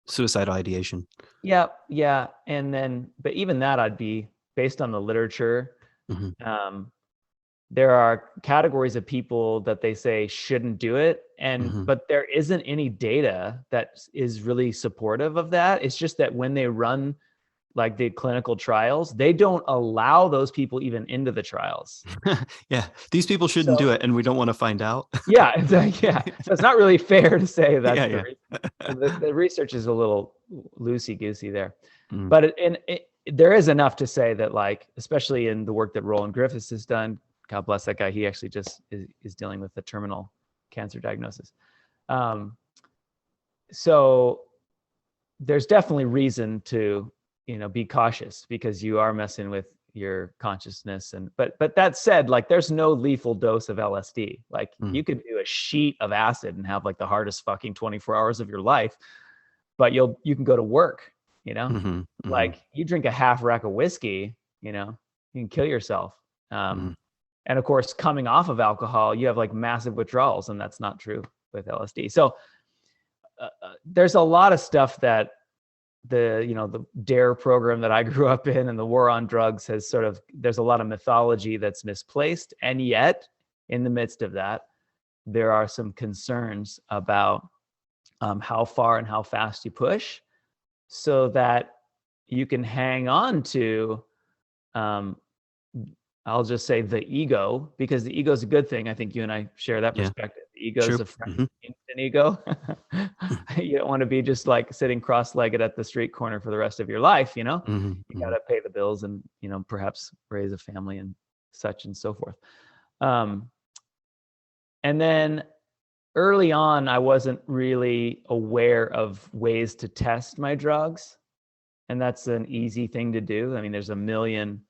suicidal ideation. Yeah. And then, but even that, I'd be based on the literature. There are categories of people that they say shouldn't do it. But there isn't any data that is really supportive of that. It's just that when they run like the clinical trials, they don't allow those people even into the trials. These people shouldn't do it, and we don't want to find out. So it's not really fair to say that the research is a little loosey-goosey there. But there is enough to say that, like, especially in the work that Roland Griffiths has done, God bless that guy, he actually just is dealing with the terminal cancer diagnosis. So there's definitely reason to, be cautious, because you are messing with your consciousness. But that said, like, there's no lethal dose of LSD. Like you could do a sheet of acid and have like the hardest fucking 24 hours of your life, but you can go to work, like you drink a half rack of whiskey, you can kill yourself. And of course, coming off of alcohol, you have like massive withdrawals, and that's not true with LSD. So there's a lot of stuff that the DARE program that I grew up in and the war on drugs has there's a lot of mythology that's misplaced. And yet in the midst of that, there are some concerns about how far and how fast you push, so that you can hang on to, I'll just say, the ego, because the ego is a good thing. I think you and I share that perspective. The ego is a friend, an ego. You don't want to be just like sitting cross-legged at the street corner for the rest of your life. You got to pay the bills and, perhaps raise a family and such and so forth. And then early on, I wasn't really aware of ways to test my drugs. And that's an easy thing to do. I mean, there's a million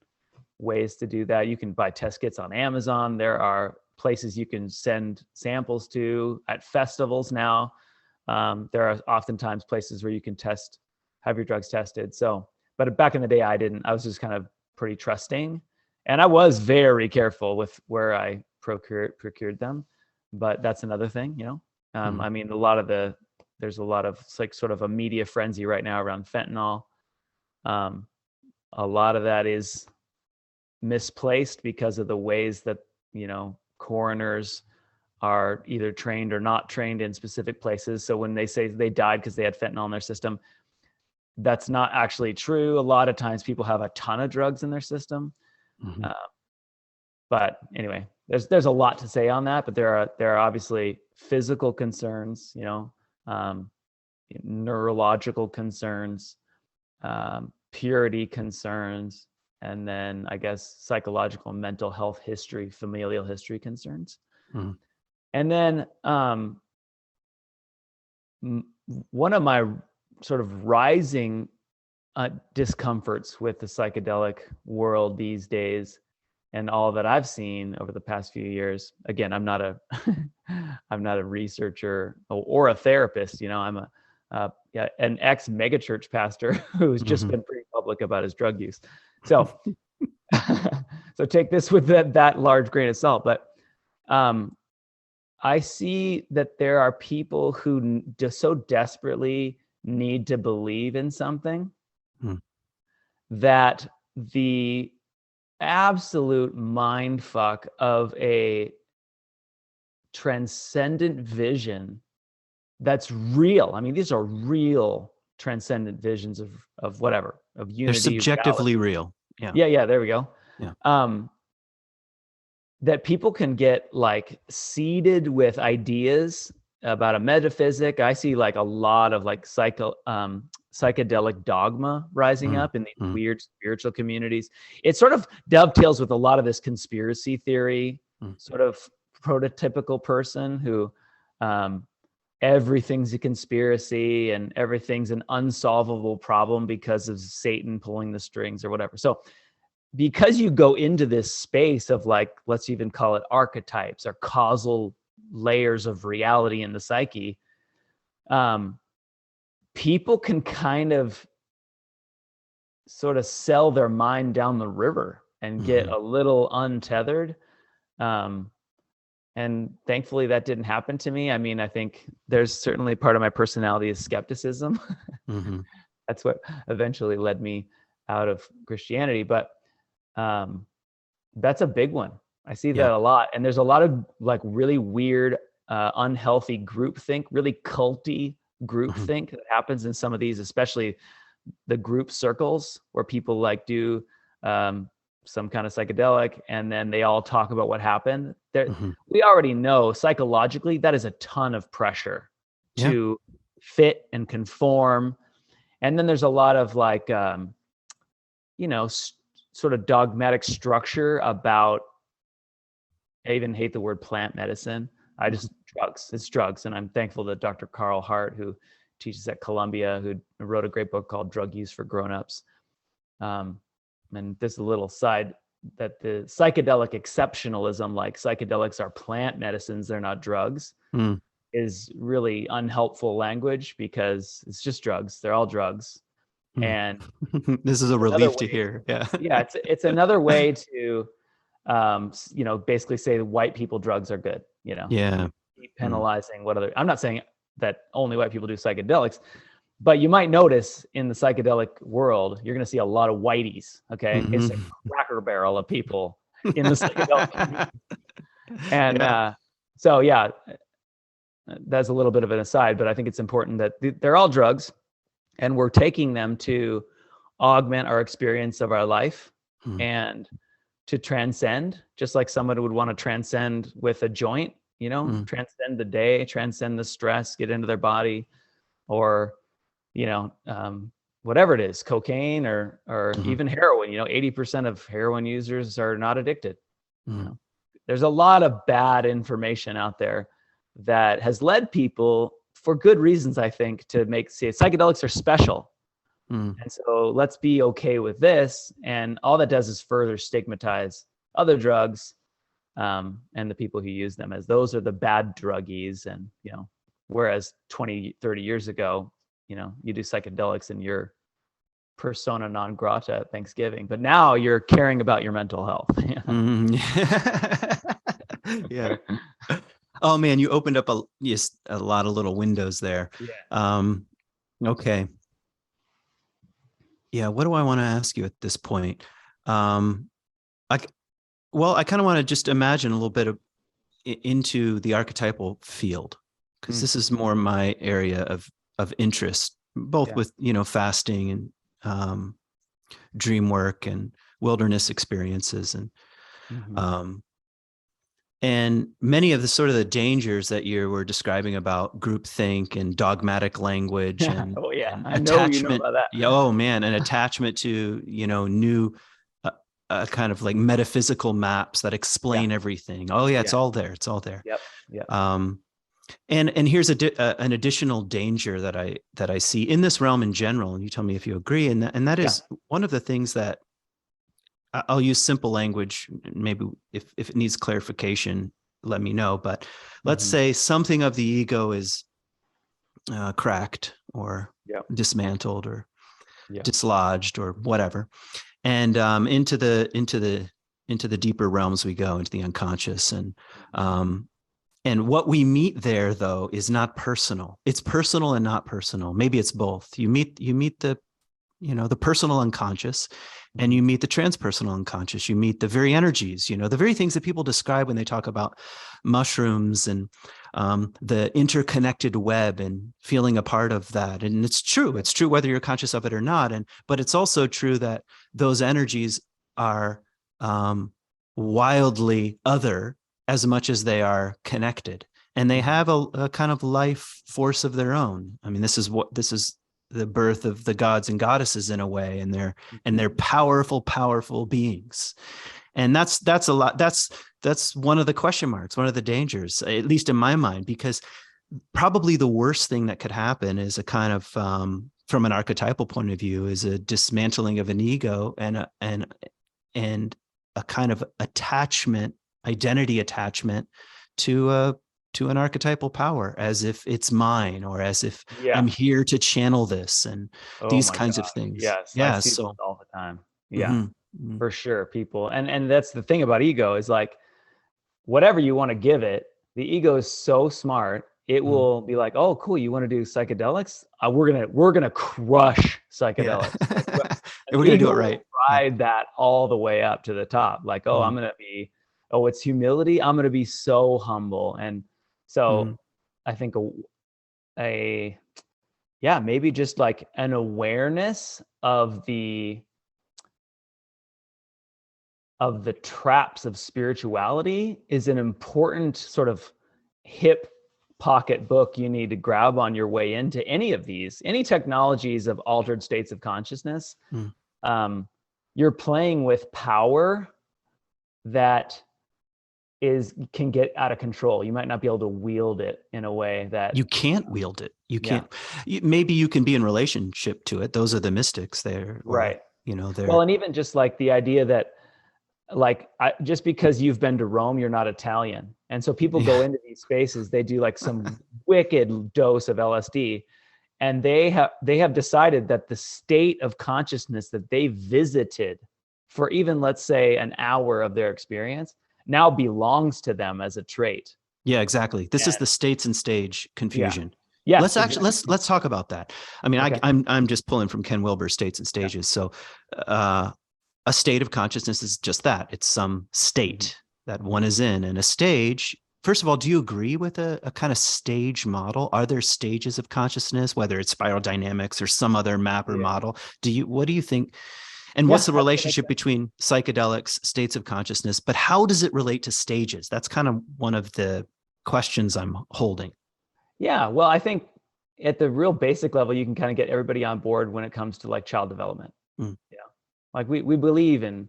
ways to do that. You can buy test kits on Amazon. There are places you can send samples to at festivals now. There are oftentimes places where you can have your drugs tested. So, but back in the day, I was just kind of pretty trusting, and I was very careful with where I procured them. But that's another thing, I mean, a lot of the there's a lot of like sort of a media frenzy right now around fentanyl. A lot of that is misplaced because of the ways that, coroners are either trained or not trained in specific places. So when they say they died because they had fentanyl in their system, that's not actually true. A lot of times people have a ton of drugs in their system. Mm-hmm. But anyway, there's a lot to say on that, but there are obviously physical concerns, neurological concerns, purity concerns, and then I guess psychological and mental health history, familial history concerns. Mm-hmm. And then one of my sort of rising discomforts with the psychedelic world these days, and all that I've seen over the past few years. Again, I'm not a researcher or a therapist. I'm an ex megachurch pastor who's just been pretty public about his drug use. So, so take this with that large grain of salt. But I see that there are people who just so desperately need to believe in something that the absolute mind fuck of a transcendent vision that's real. I mean, these are real transcendent visions of whatever, of unity. They're subjectively reality. Real. Yeah. Yeah. There we go. Yeah. That people can get like seeded with ideas about a metaphysic. I see like a lot of like psychedelic dogma rising up in these weird spiritual communities. It sort of dovetails with a lot of this conspiracy theory sort of prototypical person who everything's a conspiracy and everything's an unsolvable problem because of Satan pulling the strings or whatever. So because you go into this space of like, let's even call it archetypes or causal layers of reality in the psyche, people can kind of sort of sell their mind down the river and get a little untethered. And thankfully that didn't happen to me. I mean, I think there's certainly part of my personality is skepticism. That's what eventually led me out of Christianity. But that's a big one. I see that a lot. And there's a lot of like really weird, unhealthy groupthink, really culty groupthink that happens in some of these, especially the group circles where people like do some kind of psychedelic and then they all talk about what happened. We already know psychologically that is a ton of pressure to fit and conform. And then there's a lot of like, sort of dogmatic structure about, I even hate the word plant medicine. Drugs. It's drugs. And I'm thankful that Dr. Carl Hart, who teaches at Columbia, who wrote a great book called Drug Use for Grownups. And there's a little side that the psychedelic exceptionalism, like psychedelics are plant medicines, they're not drugs, is really unhelpful language because it's just drugs. They're all drugs. And this is a relief to hear. Yeah. It's another way to, basically say white people drugs are good, keep penalizing what other, I'm not saying that only white people do psychedelics, but you might notice in the psychedelic world, you're going to see a lot of whiteys. Okay. It's a cracker barrel of people in the psychedelic community. And so, that's a little bit of an aside, but I think it's important that they're all drugs and we're taking them to augment our experience of our life and to transcend, just like someone would want to transcend with a joint, transcend the day, transcend the stress, get into their body, or, whatever it is, cocaine or even heroin. 80% of heroin users are not addicted. There's a lot of bad information out there that has led people, for good reasons, I think, to say psychedelics are special. And so let's be okay with this. And all that does is further stigmatize other drugs and the people who use them as those are the bad druggies. And, whereas 20, 30 years ago, you do psychedelics and you're persona non grata at Thanksgiving, but now you're caring about your mental health. Yeah. Oh man, you opened up a lot of little windows there. Yeah. Um, okay. Yeah, what do I want to ask you at this point? Um, I well, I kind of want to just imagine a little bit of into the archetypal field, because Mm. this is more my area of interest, both Yeah. with fasting and dream work and wilderness experiences, Hmm. um, and many of the sort of the dangers that you were describing about groupthink and dogmatic language Oh yeah, and I know you know attachment. about that. Yeah, oh man, an attachment to new uh, kind of like metaphysical maps that Yeah. explain everything. Oh yeah, it's Yeah. all there. It's all there. Yep. Yep. Um, and here's an additional danger that I see in this realm in general. And you tell me if you agree. And that Yeah. is one of the things that I'll use simple language. Maybe if it needs clarification, let me know. But let's Hmm. say something of the ego is cracked or Yep. dismantled or Yep. dislodged or whatever, and into the deeper realms we go, into the unconscious, Hmm. and what we meet there though is not personal. It's personal and not personal. Maybe it's both. You meet the personal unconscious, and Hmm. you meet the transpersonal unconscious. You meet the very energies, the very things that people describe when they talk about mushrooms and the interconnected web and feeling a part of that. And it's true. It's true whether you're conscious of it or not. But it's also true that those energies are wildly other as much as they are connected, and they Hmm. have a kind of life force of their own. I mean, this is the birth of the gods and goddesses in a way, and they're Hmm. powerful beings. And that's a lot. That's one of the question marks, one of the dangers, at least in my mind, because probably the worst thing that could happen is a kind of from an archetypal point of view, is a dismantling of an ego and a kind of attachment, identity attachment to an archetypal power, as if it's mine, or as if I'm Yeah. here to channel this, and Oh these my kinds of gosh. things. Yes, I Yeah. see this So, all the time. Yeah, mhm, mhm. for sure. People, and that's the thing about ego is like whatever you want to give it, the ego is so smart. It Mhm. will be like, "Oh, cool, you want to do psychedelics? We're gonna crush Yeah. psychedelics." Like, and And we're the gonna ego do it will right. Yeah. ride that all the way up to the top. Like, "Oh, I'm Mhm. gonna be, oh, it's humility. I'm gonna be so humble." And so, Mhm. I think a yeah, maybe just like an awareness of the traps of spirituality is an important sort of hip pocket book you need to grab on your way into any technologies of altered states of consciousness. Mhm. um, you're playing with power that is can get out of control. You might not be able to wield it in a way that You can't wield it. You yeah. can't. Maybe you can be in relationship to it. Those are the mystics there, or Right. Well, they're. and even just like the idea that like just because you've been to Rome, you're not Italian. And so people go Yeah. into these spaces, they do like some wicked dose of LSD, and they have decided that the state of consciousness that they visited for even let's say an hour of their experience now belongs to them as a trait. Yeah, exactly. This is And the states and stage yeah. confusion. Let's Yes, actually exactly. let's talk about that. I mean, Okay. I'm just pulling from Ken Wilber's States and Yeah. Stages. So, uh, a state of consciousness is just that. It's some Mhm. state that one is in, and a stage. First of all, do you agree with a kind of stage model? Are there stages of consciousness, whether it's spiral dynamics or some other map or Yeah. model? What do you think? And Yeah, what's the I think it makes relationship sense. between psychedelics, states of consciousness? But how does it relate to stages? That's kind of one of the questions I'm holding. Yeah, well, I think at the real basic level, you can kind of get everybody on board when it comes to like child development. Mm, Yeah. Like we believe in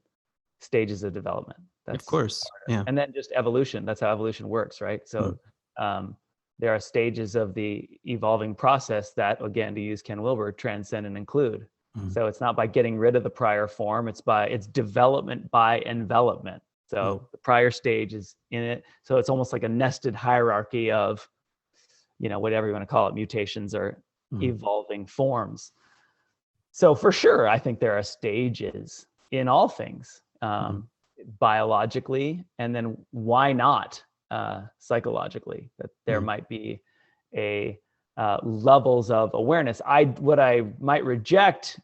stages of development. of That's course. part of it. Yeah. And then just evolution. That's how evolution works, right? So Mm, um, there are stages of the evolving process that, again, to use Ken Wilber, transcend and include. mm, So it's not by getting rid of the prior form, it's development by envelopment. mm, So the prior stage is in it. So it's almost like a nested hierarchy of, whatever you want to call it, mutations or mm, evolving forms. So for sure, I think there are stages in all things, mm, biologically, and then why not? psychologically, that there might be a levels of awareness. What I might reject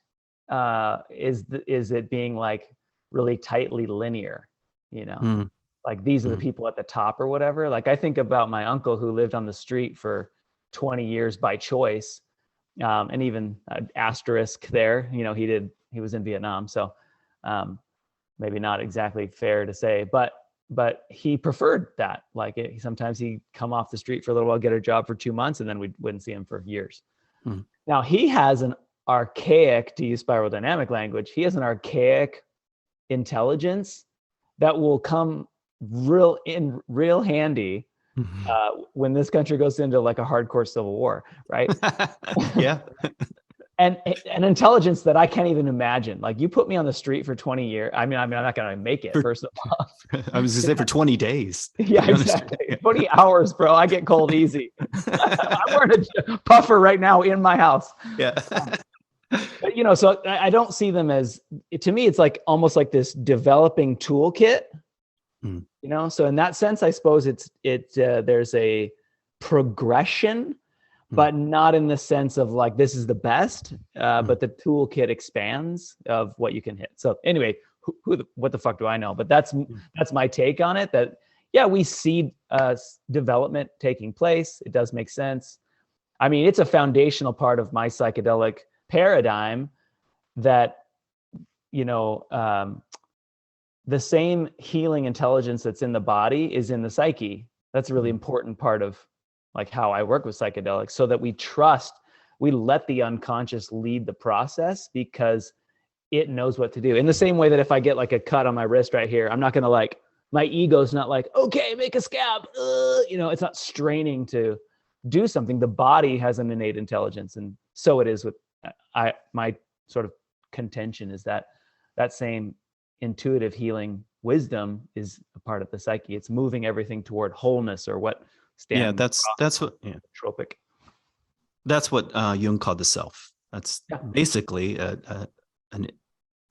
is it being like really tightly linear, you know, like these are the people at the top or whatever. Like I think about my uncle who lived on the street for 20 years by choice, and even asterisk there, you know, he was in Vietnam, so maybe not exactly fair to say, but he preferred that. Like sometimes he'd come off the street for a little while, get a job for 2 months, and then we wouldn't see him for years. Now he has an archaic, to use spiral dynamic language, he has an archaic intelligence that will come real handy when this country goes into like a hardcore civil war, right? Yeah. And an intelligence that I can't even imagine. Like you put me on the street for 20 years. I mean, I'm not going to make it, first of all. I was going to say for 20 days. Yeah, exactly. 20 hours, bro. I get cold easy. I'm wearing a puffer right now in my house. Yeah. But, you know, so I don't see them as, to me, it's like almost like this developing toolkit, you know? So in that sense, I suppose there's a progression, but not in the sense of like, this is the best, but the toolkit expands of what you can hit. So anyway, what the fuck do I know? But that's my take on it, that, yeah, we see development taking place. It does make sense. I mean, it's a foundational part of my psychedelic paradigm that, you know, the same healing intelligence that's in the body is in the psyche. That's a really important part of like how I work with psychedelics, so that we let the unconscious lead the process, because it knows what to do. In the same way that if I get like a cut on my wrist right here, I'm not going to like, my ego's not like, okay, make a scab. You know, it's not straining to do something. The body has an innate intelligence. And so it is with my sort of contention is that same intuitive healing wisdom is a part of the psyche. It's moving everything toward wholeness, or what stands. Yeah, that's what tropic. That's what Jung called the self. That's basically a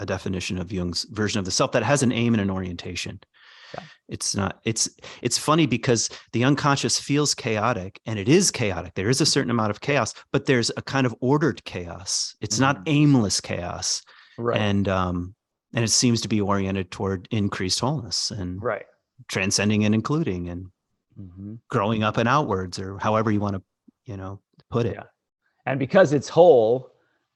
definition of Jung's version of the self that has an aim and an orientation. Yeah. It's funny because the unconscious feels chaotic, and it is chaotic. There is a certain amount of chaos, but there's a kind of ordered chaos. It's not aimless chaos. Right. And it seems to be oriented toward increased wholeness and transcending and including and growing up and outwards, or however you want to, you know, put it. Yeah. And because it's whole,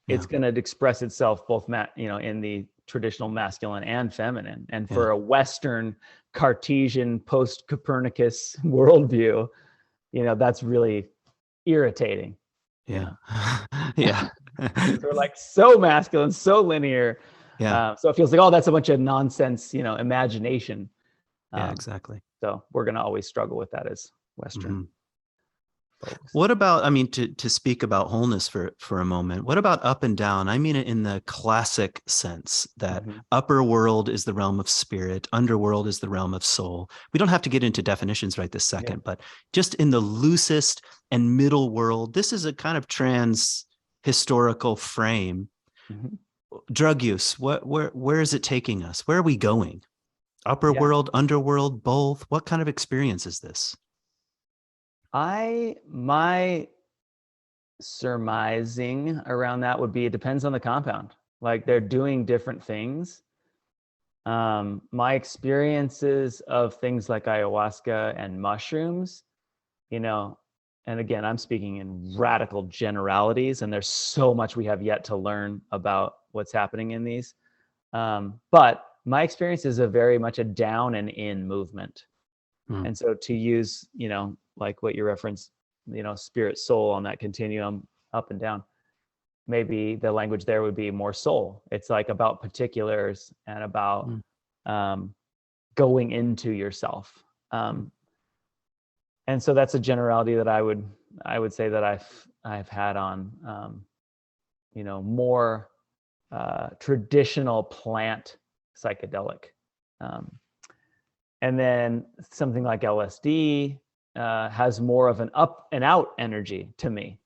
it's going to express itself both, in the traditional masculine and feminine. And for a Western Cartesian post-Copernicus worldview, you know, that's really irritating. Yeah. Yeah. We're like so masculine, so linear. Yeah. So it feels like, oh, that's a bunch of nonsense, you know, imagination. Yeah, exactly. So we're going to always struggle with that as Western folks. What about, I mean, to speak about wholeness for a moment, what about up and down? I mean it in the classic sense that upper world is the realm of spirit, underworld is the realm of soul. We don't have to get into definitions right this second, but just in the loosest and middle world, this is a kind of trans historical frame. Drug use, where is it taking us? Where are we going? Upper world, underworld, both? What kind of experience is this? My surmising around that would be, it depends on the compound. Like they're doing different things. My experiences of things like ayahuasca and mushrooms, you know, and again, I'm speaking in radical generalities, and there's so much we have yet to learn about what's happening in these. But my experience is very much a down and in movement. And so to use, you know, like what you referenced, you know, spirit, soul on that continuum up and down, maybe the language there would be more soul. It's like about particulars and about going into yourself. And so that's a generality that I would say that I've had on, you know, more traditional plant psychedelic. And then something like LSD has more of an up and out energy to me.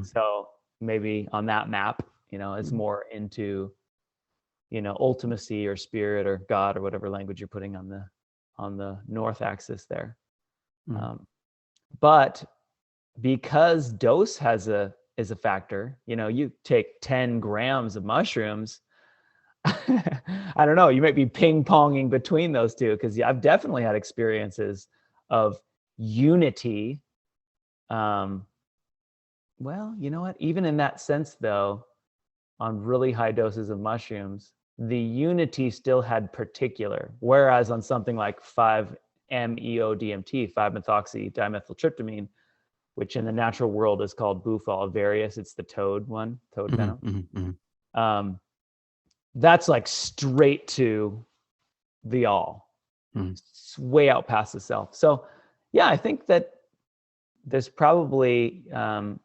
So maybe on that map, you know, it's more into, you know, ultimacy or spirit or God or whatever language you're putting on the north axis there. But because dose is a factor, you take 10 grams of mushrooms, I don't know, you might be ping ponging between those two, because I've definitely had experiences of unity. Well, you know what? Even in that sense, though, on really high doses of mushrooms, the unity still had particular. Whereas on something like 5-MeO-DMT, 5-methoxy-dimethyltryptamine, which in the natural world is called Bufal varius, it's the toad one, toad venom. That's like straight to the all, it's way out past the self. So yeah, I think that there's probably, the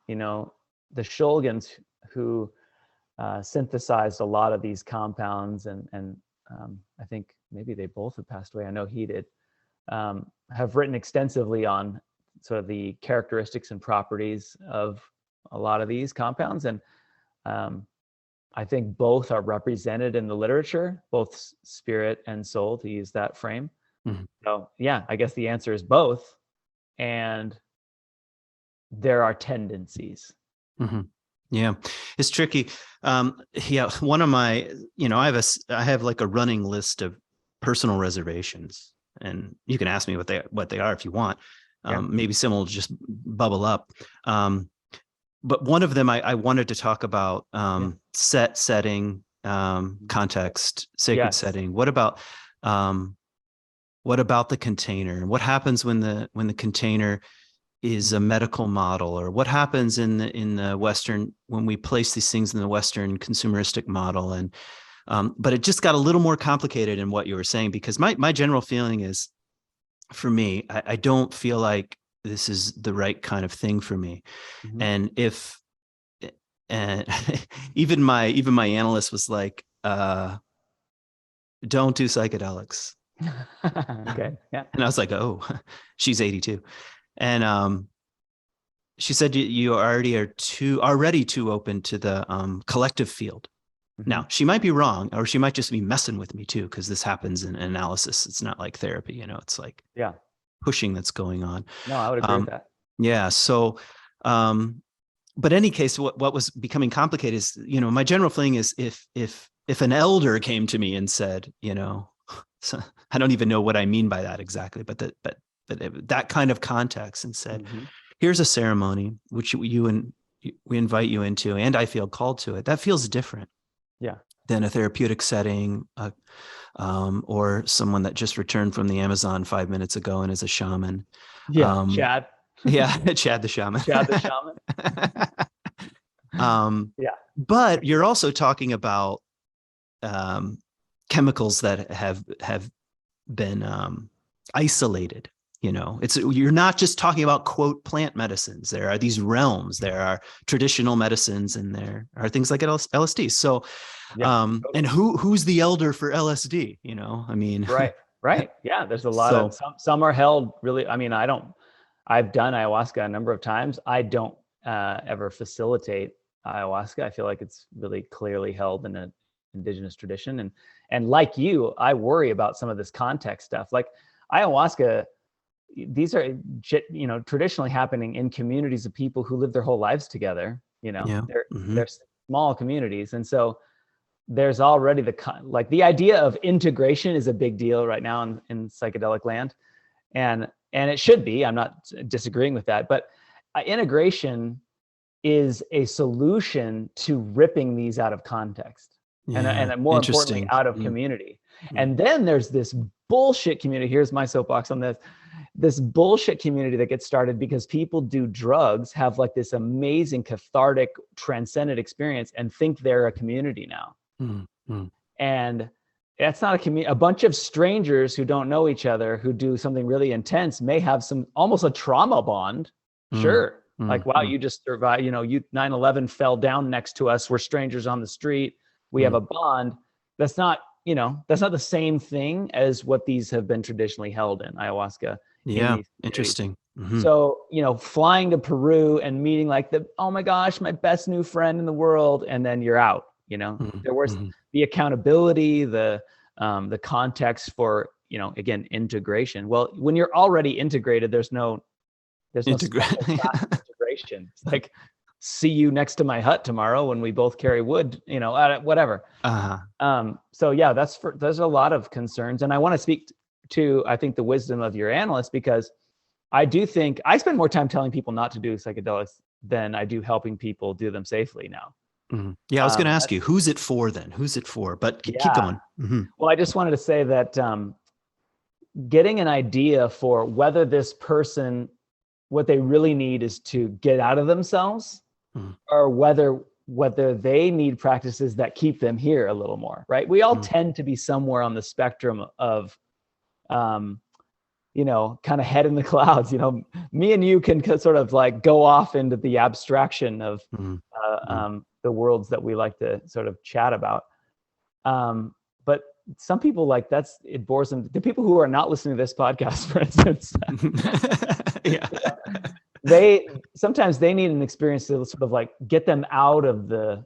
Shulgins who synthesized a lot of these compounds, and I think maybe they both have passed away. I know he did, have written extensively on sort of the characteristics and properties of a lot of these compounds. And I think both are represented in the literature, both spirit and soul, to use that frame. So yeah, I guess the answer is both. And there are tendencies. Yeah, it's tricky. One of my, I have like a running list of personal reservations, and you can ask me what they are if you want. Maybe some will just bubble up. But one of them I wanted to talk about, setting, context, sacred setting. What about the container? What happens when the container is a medical model, or what happens in the Western, when we place these things in the Western consumeristic model? And but it just got a little more complicated in what you were saying, because my general feeling is, for me, I don't feel like this is the right kind of thing for me. And even my analyst was like, don't do psychedelics. Okay. Yeah. And I was like, oh, she's 82. And she said, you already are too open to the collective field. Now, she might be wrong, or she might just be messing with me too, because this happens in analysis. It's not like therapy, it's like pushing that's going on. No, I would agree with that. Yeah. So, but in any case, what was becoming complicated is, my general feeling is, if an elder came to me and said, so I don't even know what I mean by that exactly, but that kind of context, and said, here's a ceremony which we invite you into, and I feel called to it. That feels different than a therapeutic setting, or someone that just returned from the Amazon 5 minutes ago and is a shaman. Chad. Chad the shaman. Chad the shaman. But you're also talking about chemicals that have been isolated. You're not just talking about, quote, plant medicines. There are these realms. There are traditional medicines, and there are things like LSD. So, and who's the elder for LSD? I mean, right. Yeah, there's a lot of some are held really. I mean, I've done ayahuasca a number of times. I don't ever facilitate ayahuasca. I feel like it's really clearly held in an indigenous tradition, and like you, I worry about some of this context stuff. Like ayahuasca, these are traditionally happening in communities of people who live their whole lives together. They're small communities, and so there's already the idea of integration is a big deal right now in psychedelic land, and it should be. I'm not disagreeing with that, but integration is a solution to ripping these out of context, and more importantly, out of community. And then there's this bullshit community. Here's my soapbox on this bullshit community that gets started because people do drugs, have like this amazing cathartic transcendent experience, and think they're a community now. And that's not a community. A bunch of strangers who don't know each other, who do something really intense, may have almost a trauma bond. Sure. Like, wow, you just survived, you 9/11 fell down next to us. We're strangers on the street. We have a bond. That's not the same thing as what these have been traditionally held in ayahuasca. Yeah. Interesting. So, flying to Peru and meeting like oh my gosh, my best new friend in the world. And then you're out, there was the accountability, the context for, again, integration. Well, when you're already integrated, there's no special class of integration. It's like, see you next to my hut tomorrow when we both carry wood, whatever. So yeah, there's a lot of concerns. And I want to speak to, I think, the wisdom of your analyst, because I do think I spend more time telling people not to do psychedelics than I do helping people do them safely now. Mm-hmm. Yeah, I was going to ask you, who's it for then? Who's it for? But keep going. Mm-hmm. Well, I just wanted to say that getting an idea for whether this person, what they really need is to get out of themselves, or whether they need practices that keep them here a little more, right? We all tend to be somewhere on the spectrum of, kind of head in the clouds. Me and you can sort of like go off into the abstraction of the worlds that we like to sort of chat about. But some people, it bores them. The people who are not listening to this podcast, for instance, sometimes they need an experience to sort of like get them out of the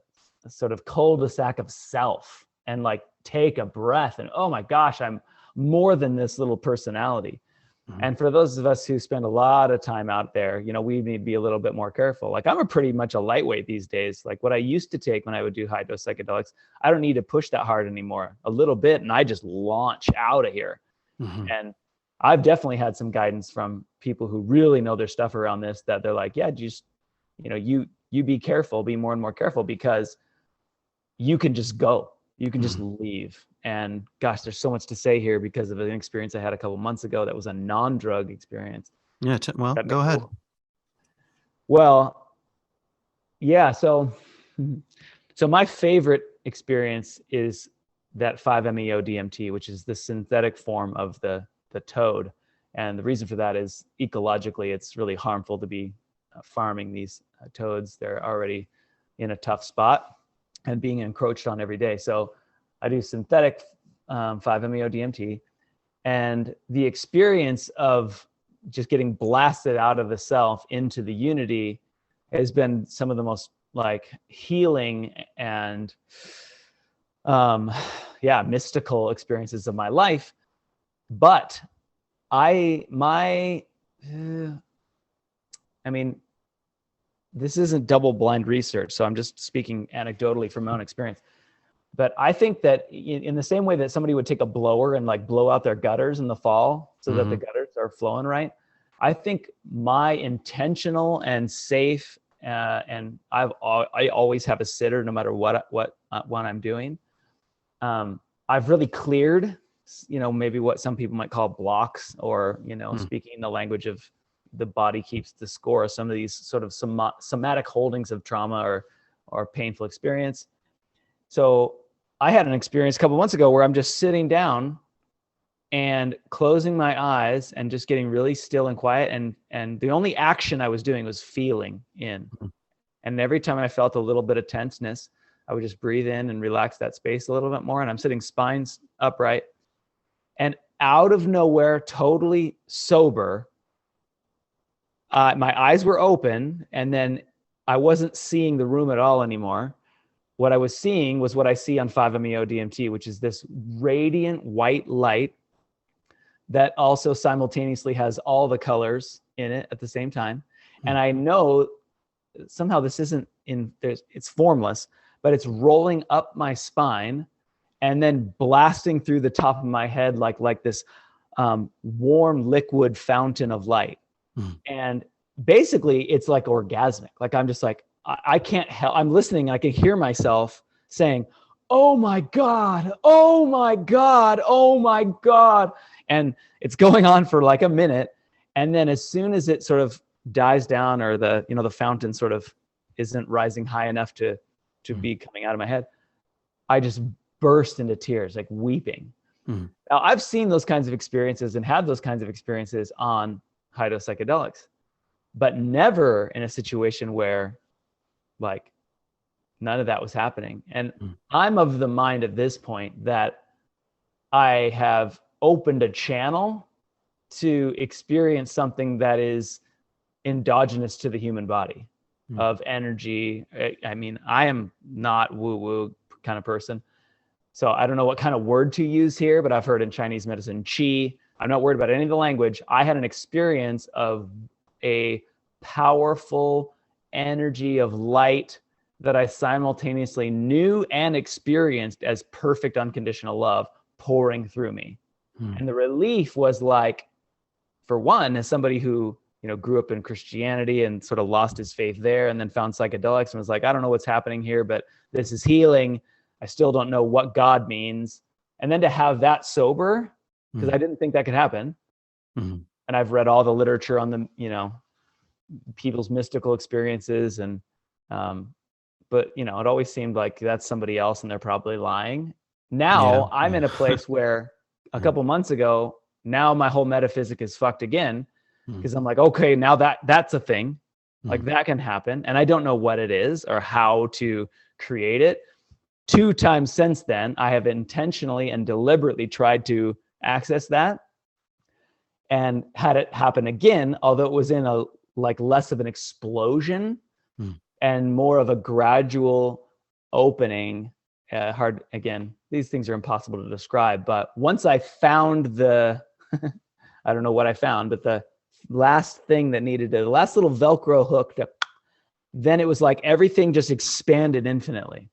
sort of cul-de-sac of self and like take a breath and, oh my gosh, I'm more than this little personality. And for those of us who spend a lot of time out there, we need to be a little bit more careful. Like, I'm pretty much a lightweight these days. Like, what I used to take when I would do high dose psychedelics, I don't need to push that hard anymore. A little bit, and I just launch out of here. And I've definitely had some guidance from people who really know their stuff around this, that they're like, yeah, just, you be careful, be more and more careful, because you can just go, you can just leave. And gosh, there's so much to say here because of an experience I had a couple months ago that was a non-drug experience. Yeah, go ahead. Well, yeah, so my favorite experience is that 5-MeO-DMT, which is the synthetic form of the toad. And the reason for that is ecologically, it's really harmful to be farming these toads. They're already in a tough spot and being encroached on every day. So I do synthetic 5-MeO-DMT, and the experience of just getting blasted out of the self into the unity has been some of the most like healing and mystical experiences of my life. But this isn't double-blind research, so I'm just speaking anecdotally from my own experience. But I think that in the same way that somebody would take a blower and like blow out their gutters in the fall so that the gutters are flowing right, I think my intentional and safe, and I always have a sitter no matter what I'm doing. I've really cleared, maybe what some people might call blocks, or speaking the language of the body keeps the score, some of these sort of somatic holdings of trauma or painful experience. So I had an experience a couple months ago where I'm just sitting down and closing my eyes and just getting really still and quiet. And the only action I was doing was feeling in. And every time I felt a little bit of tenseness, I would just breathe in and relax that space a little bit more. And I'm sitting spines upright, and out of nowhere, totally sober, my eyes were open, and then I wasn't seeing the room at all anymore. What I was seeing was what I see on 5-MeO-DMT, which is this radiant white light that also simultaneously has all the colors in it at the same time. And I know somehow this isn't it's formless, but it's rolling up my spine and then blasting through the top of my head like this warm liquid fountain of light. And basically it's like orgasmic. Like I'm just like, I can't help, I'm listening and I can hear myself saying, oh my God, oh my God, oh my God. And it's going on for like a minute. And then as soon as it sort of dies down, or the fountain sort of isn't rising high enough to be coming out of my head, I just burst into tears, like weeping. Now I've seen those kinds of experiences and had those kinds of experiences on high dose psychedelics, but never in a situation where like none of that was happening. And I'm of the mind at this point that I have opened a channel to experience something that is endogenous to the human body of energy. I mean, I am not woo-woo kind of person, So I don't know what kind of word to use here, but I've heard in Chinese medicine, qi. I'm not worried about any of the language. I had an experience of a powerful energy of light that I simultaneously knew and experienced as perfect unconditional love pouring through me. And the relief was like, for one, as somebody who, grew up in Christianity and sort of lost his faith there and then found psychedelics and was like, I don't know what's happening here, but this is healing. I still don't know what God means. And then to have that sober, because I didn't think that could happen. And I've read all the literature on the, people's mystical experiences and, but it always seemed like that's somebody else and they're probably lying. Now I'm in a place where a couple months ago, now my whole metaphysic is fucked again. Because I'm like, okay, now that's a thing, like that can happen. And I don't know what it is or how to create it. 2 times since then, I have intentionally and deliberately tried to access that and had it happen again, although it was in a less of an explosion and more of a gradual opening. Hard, again, these things are impossible to describe, but once I found I don't know what I found, but the last thing that the last little Velcro hook, then it was like everything just expanded infinitely.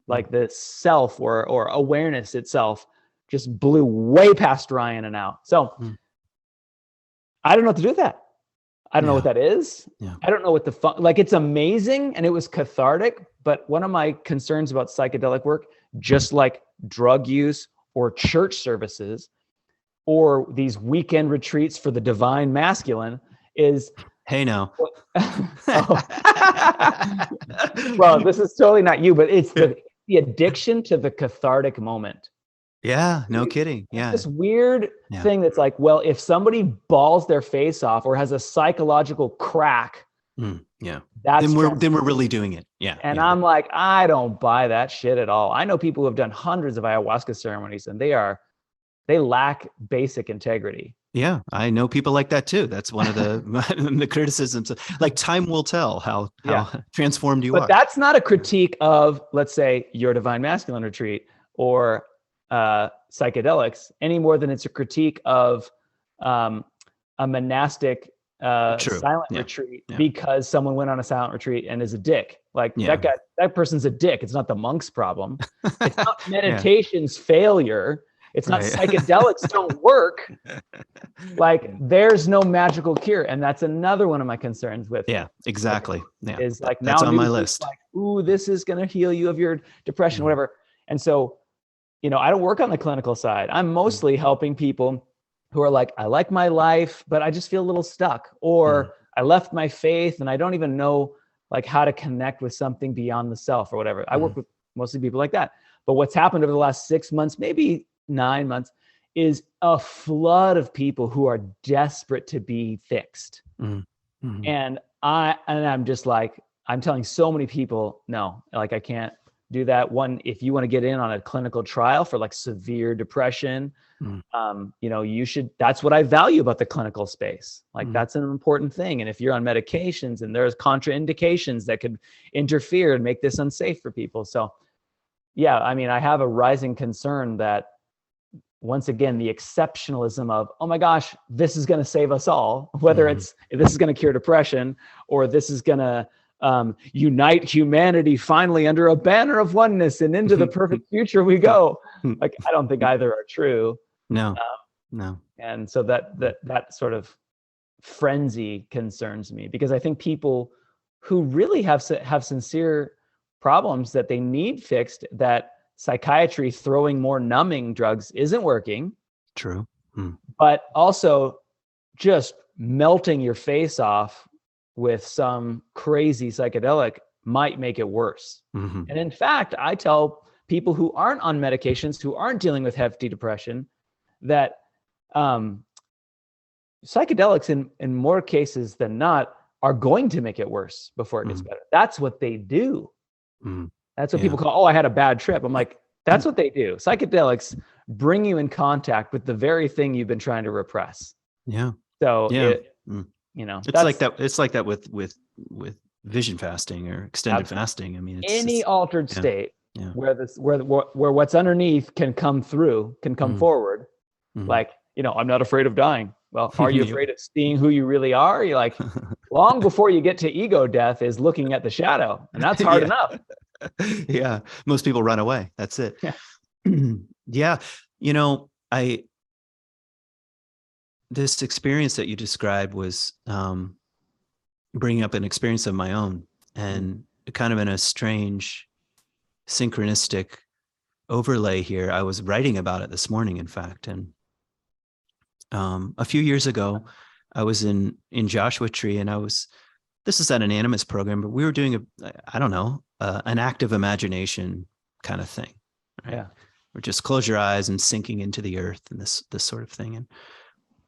Like the self or awareness itself just blew way past Ryan and out. So I don't know what to do with that. I don't know what that is. I don't know what it's amazing and it was cathartic, but one of my concerns about psychedelic work, just like drug use or church services or these weekend retreats for the divine masculine is, hey, no. Well, this is totally not you, but it's the addiction to the cathartic moment. Yeah, no kidding. Yeah. This weird thing that's like, well, if somebody balls their face off or has a psychological crack, then we're really doing it. Yeah. And I'm like, I don't buy that shit at all. I know people who have done hundreds of ayahuasca ceremonies and they lack basic integrity. Yeah, I know people like that too. That's one of the criticisms. Like time will tell how transformed you are. But that's not a critique of, let's say, your divine masculine retreat or psychedelics any more than it's a critique of a monastic silent retreat because someone went on a silent retreat and is a dick. Like that person's a dick. It's not the monk's problem. It's not meditation's failure. It's not psychedelics don't work. Like there's no magical cure. And that's another one of my concerns with. Yeah, exactly. Yeah. Is like that's now on my list. Like, ooh, this is going to heal you of your depression, whatever. And so, I don't work on the clinical side. I'm mostly helping people who are like, I like my life, but I just feel a little stuck, or I left my faith and I don't even know like how to connect with something beyond the self or whatever. I work with mostly people like that. But what's happened over the last 6 months, maybe 9 months, is a flood of people who are desperate to be fixed. And I'm just like, I'm telling so many people, no, like I can't do that. One, if you want to get in on a clinical trial for like severe depression, you should, that's what I value about the clinical space. Like that's an important thing. And if you're on medications and there's contraindications that could interfere and make this unsafe for people. So yeah, I mean, I have a rising concern that once again, the exceptionalism of, oh my gosh, this is going to save us all, whether this is going to cure depression or this is going to unite humanity finally under a banner of oneness and into the perfect future we go. Like, I don't think either are true. No. And so that sort of frenzy concerns me, because I think people who really have sincere problems that they need fixed, that psychiatry throwing more numbing drugs isn't working. True. But also just melting your face off with some crazy psychedelic might make it worse. And in fact, I tell people who aren't on medications, who aren't dealing with hefty depression, that psychedelics in more cases than not are going to make it worse before it gets better. That's what they do. That's what people call, oh, I had a bad trip. I'm like, that's what they do. Psychedelics bring you in contact with the very thing you've been trying to repress. Yeah. So it's like that. It's like that with vision fasting or extended fasting. I mean, it's altered state. Yeah. Where what's underneath can come through, can come forward. Like, I'm not afraid of dying. Well, are you afraid of seeing who you really are? You're like, long before you get to ego death is looking at the shadow, and that's hard enough. Yeah. Most people run away. That's it. Yeah. This experience that you described was bringing up an experience of my own, and kind of in a strange synchronistic overlay here. I was writing about it this morning, in fact. And a few years ago, I was in Joshua Tree, and this is at an Animus program, but we were doing an active imagination kind of thing. Right? Yeah. Or just close your eyes and sinking into the earth and this sort of thing. And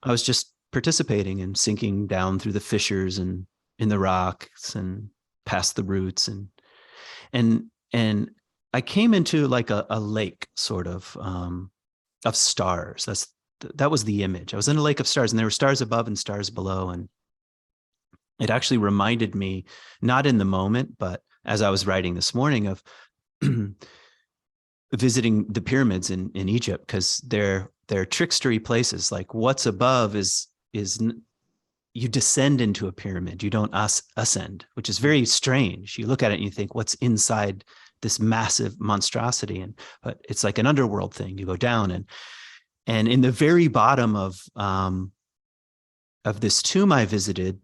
I was just participating and sinking down through the fissures and in the rocks and past the roots. And I came into like a lake sort of stars. That was the image. I was in a lake of stars, and there were stars above and stars below. And it actually reminded me, not in the moment, but as I was writing this morning, of visiting the pyramids in Egypt, because they're trickstery places. Like what's above is you descend into a pyramid. You don't ascend, which is very strange. You look at it and you think, what's inside this massive monstrosity? But it's like an underworld thing. You go down, and in the very bottom of this tomb I visited,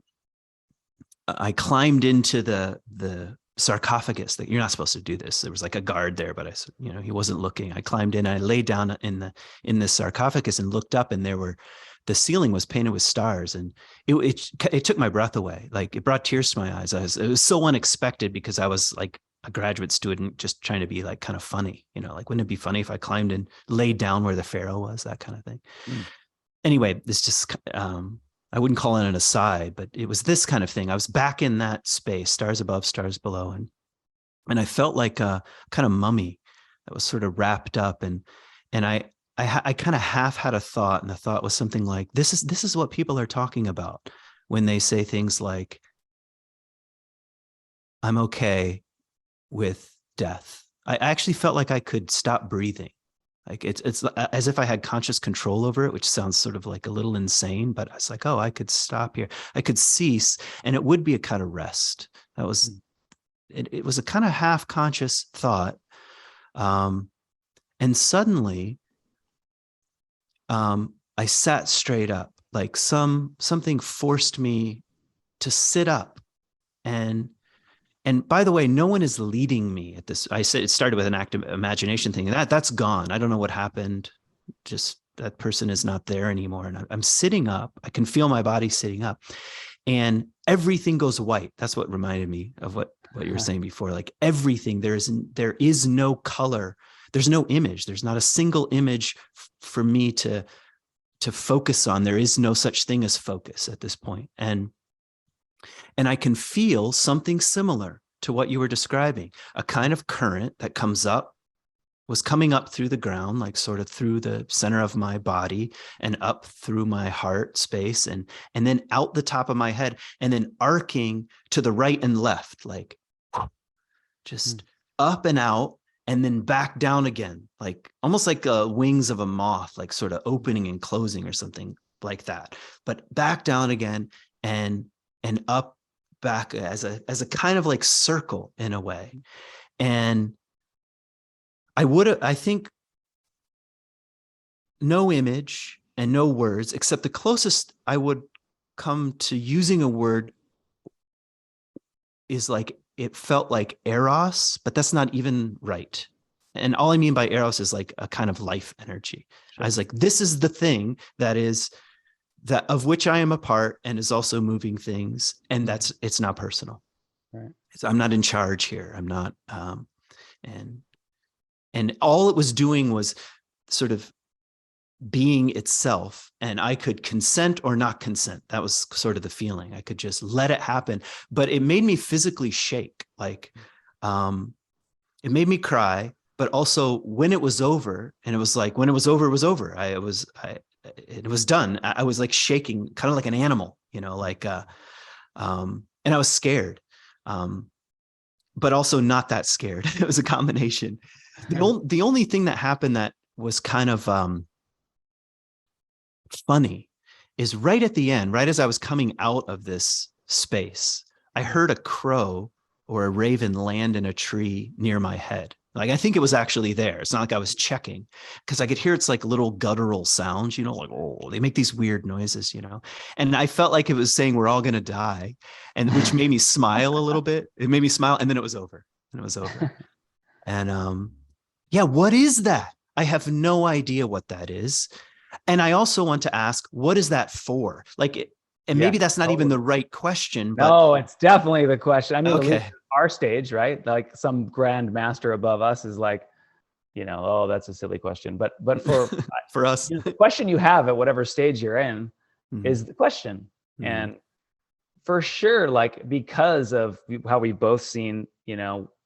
I climbed into the sarcophagus. That you're not supposed to do this. There was like a guard there, but he wasn't looking. I climbed in. I laid down in the sarcophagus and looked up, and the ceiling was painted with stars, and it took my breath away. Like it brought tears to my eyes. It was so unexpected, because I was like a graduate student just trying to be like kind of funny, like, wouldn't it be funny if I climbed and laid down where the pharaoh was, that kind of thing. Anyway, this just, I wouldn't call it an aside, but it was this kind of thing. I was back in that space, stars above, stars below. And I felt like a kind of mummy that was sort of wrapped up. And I kind of half had a thought, and the thought was something like, this is what people are talking about when they say things like, I'm okay with death. I actually felt like I could stop breathing. Like it's as if I had conscious control over it, which sounds sort of like a little insane, but I was like, oh, I could stop here. I could cease, and it would be a kind of rest. That was, it was a kind of half conscious thought. And suddenly, I sat straight up, like something forced me to sit up. And by the way, no one is leading me at this. I said it started with an active imagination thing. That's gone. I don't know what happened. Just that person is not there anymore. And I'm sitting up. I can feel my body sitting up, and everything goes white. That's what reminded me of what you were saying before. Like everything, there is no color. There's no image. There's not a single image for me to focus on. There is no such thing as focus at this point. And I can feel something similar to what you were describing, a kind of current that was coming up through the ground, like sort of through the center of my body and up through my heart space, and then out the top of my head, and then arcing to the right and left, like just up and out, and then back down again, like almost like wings of a moth, like sort of opening and closing or something like that, but back down again and up back as a kind of like circle in a way. And I think no image and no words, except the closest I would come to using a word is like, it felt like eros, but that's not even right. And all I mean by eros is like a kind of life energy. Sure. I was like, this is the thing that of which I am a part and is also moving things. And it's not personal. Right. I'm not in charge here. I'm not, and all it was doing was sort of being itself, and I could consent or not consent. That was sort of the feeling. I could just let it happen, but it made me physically shake. Like, it made me cry, but also when it was over, and it was like, when it was over, it was over. It was done. I was like shaking, kind of like an animal, like, and I was scared. but also not that scared. It was a combination. The only thing that happened that was kind of funny is right at the end, right as I was coming out of this space, I heard a crow or a raven land in a tree near my head. Like, I think it was actually there. It's not like I was checking, because I could hear it's like little guttural sounds, like, oh, they make these weird noises, and I felt like it was saying we're all going to die, and which made me smile a little bit. It made me smile. And then it was over. And yeah, what is that? I have no idea what that is. And I also want to ask, what is that for? And maybe that's not even the right question, but no, it's definitely the question. I mean, okay. at least our stage, right? Like some grand master above us is like, oh, that's a silly question. But for for us, the question you have at whatever stage you're in mm-hmm. is the question. Mm-hmm. And for sure, like, because of how we've both seen,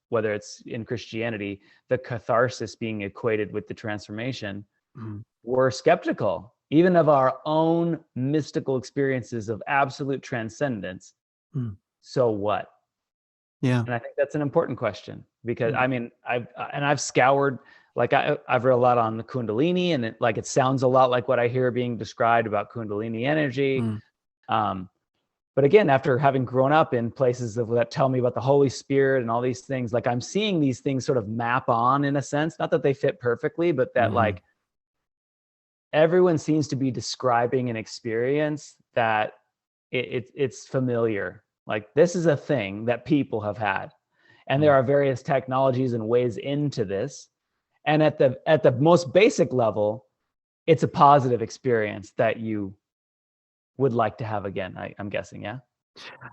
whether it's in Christianity, the catharsis being equated with the transformation, mm-hmm. we're skeptical, even of our own mystical experiences of absolute transcendence. Mm. So what? Yeah. And I think that's an important question, because I mean, I've scoured, like I've read a lot on the Kundalini, and it sounds a lot like what I hear being described about Kundalini energy. But again, after having grown up in places that tell me about the Holy Spirit and all these things, like I'm seeing these things sort of map on, in a sense, not that they fit perfectly, but that like everyone seems to be describing an experience that it's familiar. Like, this is a thing that people have had, and there are various technologies and ways into this. And at the most basic level, it's a positive experience that you would like to have again, I'm guessing. Yeah.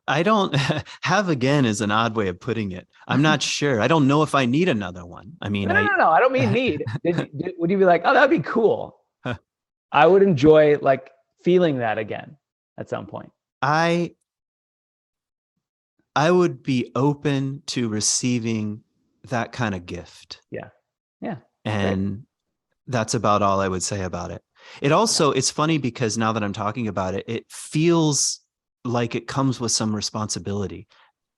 I don't have again is an odd way of putting it. I'm not sure. I don't know if I need another one. I mean, no. I don't mean need. Would you be like, oh, that'd be cool? I would enjoy like feeling that again at some point. I would be open to receiving that kind of gift. Yeah. And great. That's about all I would say about it. It also, it's funny because now that I'm talking about it, it feels like it comes with some responsibility.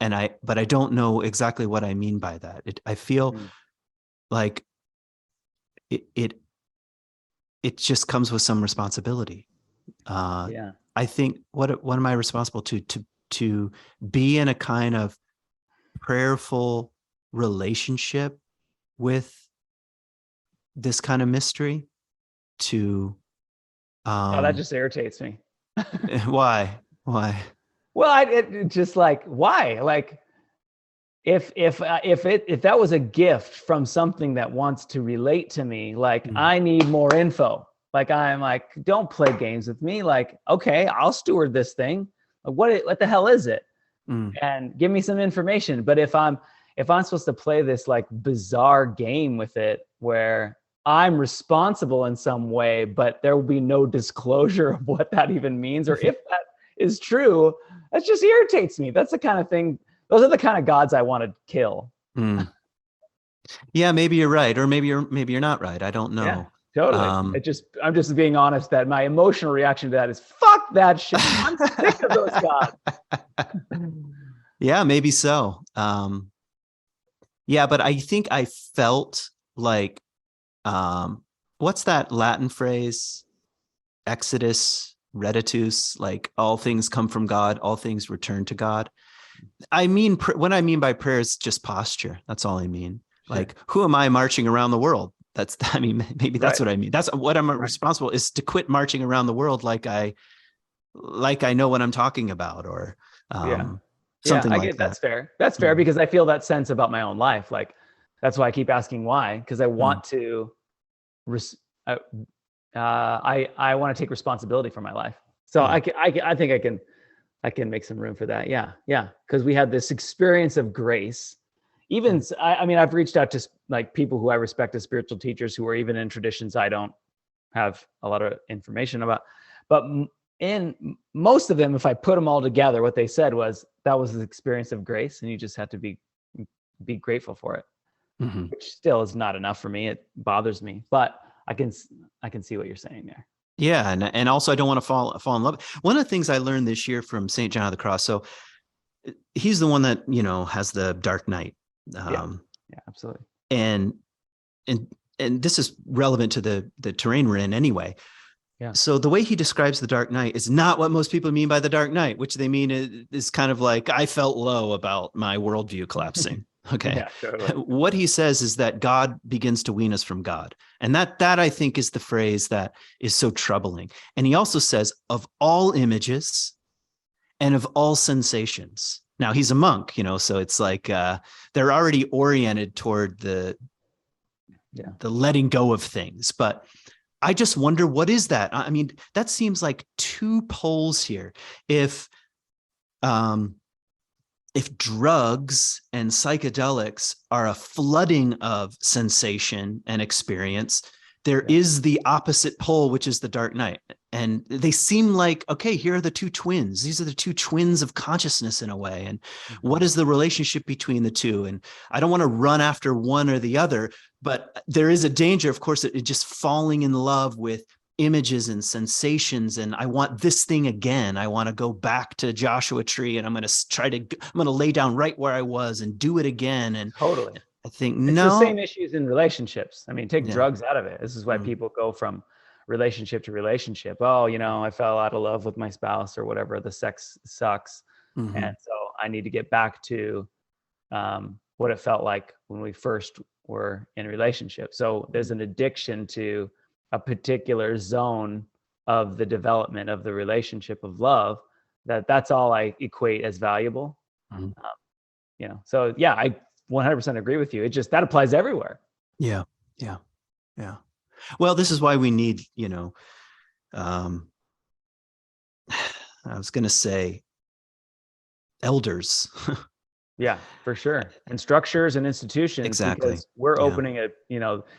But I don't know exactly what I mean by that. I feel like it just comes with some responsibility. I think, what am I responsible to be in a kind of prayerful relationship with this kind of mystery? That just irritates me. Why? Well, it just like, why? Like, if that was a gift from something that wants to relate to me, like I need more info. Like, I'm like, don't play games with me. Like, okay, I'll steward this thing. Like, what the hell is it? And give me some information. But if I'm supposed to play this like bizarre game with it, where I'm responsible in some way, but there will be no disclosure of what that even means, or if that is true, that just irritates me. That's the kind of thing. Those are the kind of gods I want to kill. Yeah, maybe you're right, or maybe you're not right. I don't know. Yeah, totally. I'm just being honest that my emotional reaction to that is fuck that shit. I'm sick of those gods. Yeah, maybe so. Yeah, but I think I felt like, what's that Latin phrase? Exodus, reditus, like all things come from God, all things return to God. I mean, what I mean by prayer is just posture. That's all I mean. Sure. Like, who am I marching around the world? Maybe that's what I mean. That's what I'm responsible is to quit marching around the world like I know what I'm talking about, or something like that. That's fair. That's fair, because I feel that sense about my own life. Like, that's why I keep asking why, because I want to, I want to take responsibility for my life. So I think I can make some room for that. Yeah. Because we had this experience of grace. Even, I mean, I've reached out to like people who I respect as spiritual teachers who are even in traditions I don't have a lot of information about. But in most of them, if I put them all together, what they said was that was the experience of grace, and you just had to be grateful for it, which still is not enough for me. It bothers me, but I can see what you're saying there. Yeah, and also I don't want to fall in love. One of the things I learned this year from St. John of the Cross, so he's the one that has the Dark Night, Yeah, absolutely. And and this is relevant to the terrain we're in anyway. Yeah. So the way he describes the Dark Knight is not what most people mean by the Dark Knight, which they mean is kind of like, I felt low about my worldview collapsing. Okay. Yeah, totally. What he says is that God begins to wean us from God. And that I think is the phrase that is so troubling. And he also says, of all images and of all sensations. Now he's a monk, so it's like they're already oriented toward the letting go of things. But I just wonder, what is that? I mean, that seems like two poles here. If drugs and psychedelics are a flooding of sensation and experience, there is the opposite pole, which is the Dark Knight. And they seem like, okay, here are the two twins. These are the two twins of consciousness in a way. And what is the relationship between the two? And I don't want to run after one or the other, but there is a danger, of course, it just falling in love with images and sensations. And I want this thing again. I want to go back to Joshua Tree, and I'm going to lay down right where I was and do it again. And totally. I think it's the same issues in relationships. I mean, take drugs out of it. This is why people go from relationship to relationship. Oh, I fell out of love with my spouse or whatever. The sex sucks. And so I need to get back to what it felt like when we first were in a relationship. So there's an addiction to a particular zone of the development of the relationship of love. That's all I equate as valuable. So yeah, I 100% agree with you. It just, that applies everywhere. Yeah. Well, this is why we need, I was going to say elders. Yeah, for sure. And structures and institutions. Exactly. Because we're opening it,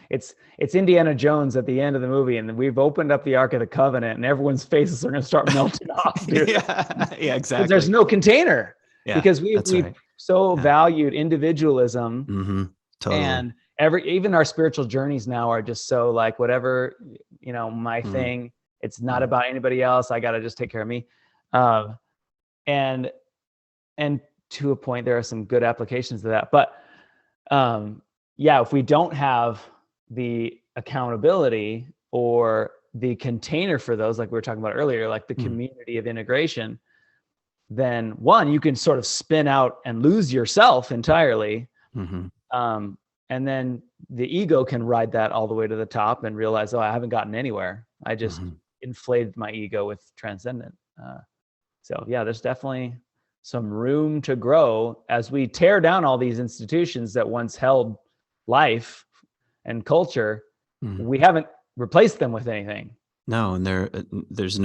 it's Indiana Jones at the end of the movie, and we've opened up the Ark of the Covenant, and everyone's faces are going to start melting off. Dude. Yeah, exactly. There's no container. Yeah, because we've so valued individualism, totally. And even our spiritual journeys now are just so like, whatever, my thing, it's not about anybody else. I got to just take care of me. And to a point, there are some good applications to that, but if we don't have the accountability or the container for those, like we were talking about earlier, like the community of integration, then one, you can sort of spin out and lose yourself entirely. And then the ego can ride that all the way to the top and realize, oh, I haven't gotten anywhere. I just inflated my ego with transcendent. So yeah, there's definitely some room to grow as we tear down all these institutions that once held life and culture. We haven't replaced them with anything. No, and there's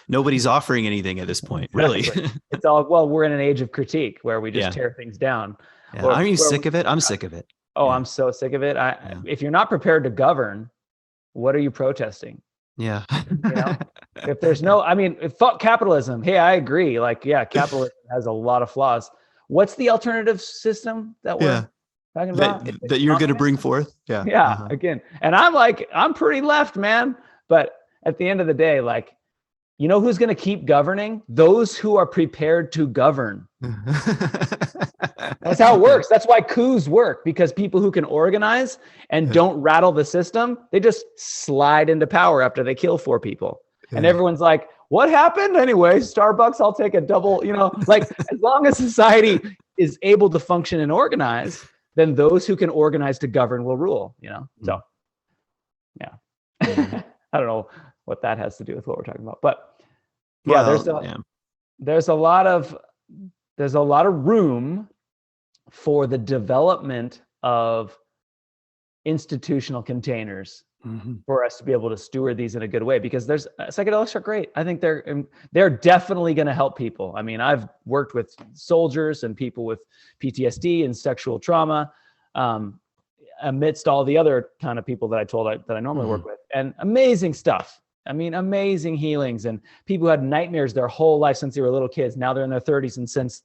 nobody's offering anything at this point, really. It's all, well, we're in an age of critique where we just tear things down. Yeah. Aren't you sick of it? I'm sick of it. Oh, I'm so sick of it. If you're not prepared to govern, what are you protesting? Yeah. If there's fuck capitalism. Hey, I agree. Like, capitalism has a lot of flaws. What's the alternative system that we're talking about? That you're going to bring forth? Yeah. Again. And I'm pretty left, man. But at the end of the day, like, who's going to keep governing? Those who are prepared to govern. That's how it works. That's why coups work, because people who can organize and don't rattle the system, they just slide into power after they kill 4 people. And everyone's like, what happened? Anyway, Starbucks, I'll take a double, like, as long as society is able to function and organize, then those who can organize to govern will rule, So, yeah. I don't know what that has to do with what we're talking about, but there's a lot of room for the development of institutional containers for us to be able to steward these in a good way, because psychedelics are great. I think they're definitely going to help people. I mean, I've worked with soldiers and people with PTSD and sexual trauma, amidst all the other kind of people that I normally work with, and amazing stuff. I mean, amazing healings, and people who had nightmares their whole life since they were little kids. Now they're in their 30s, and since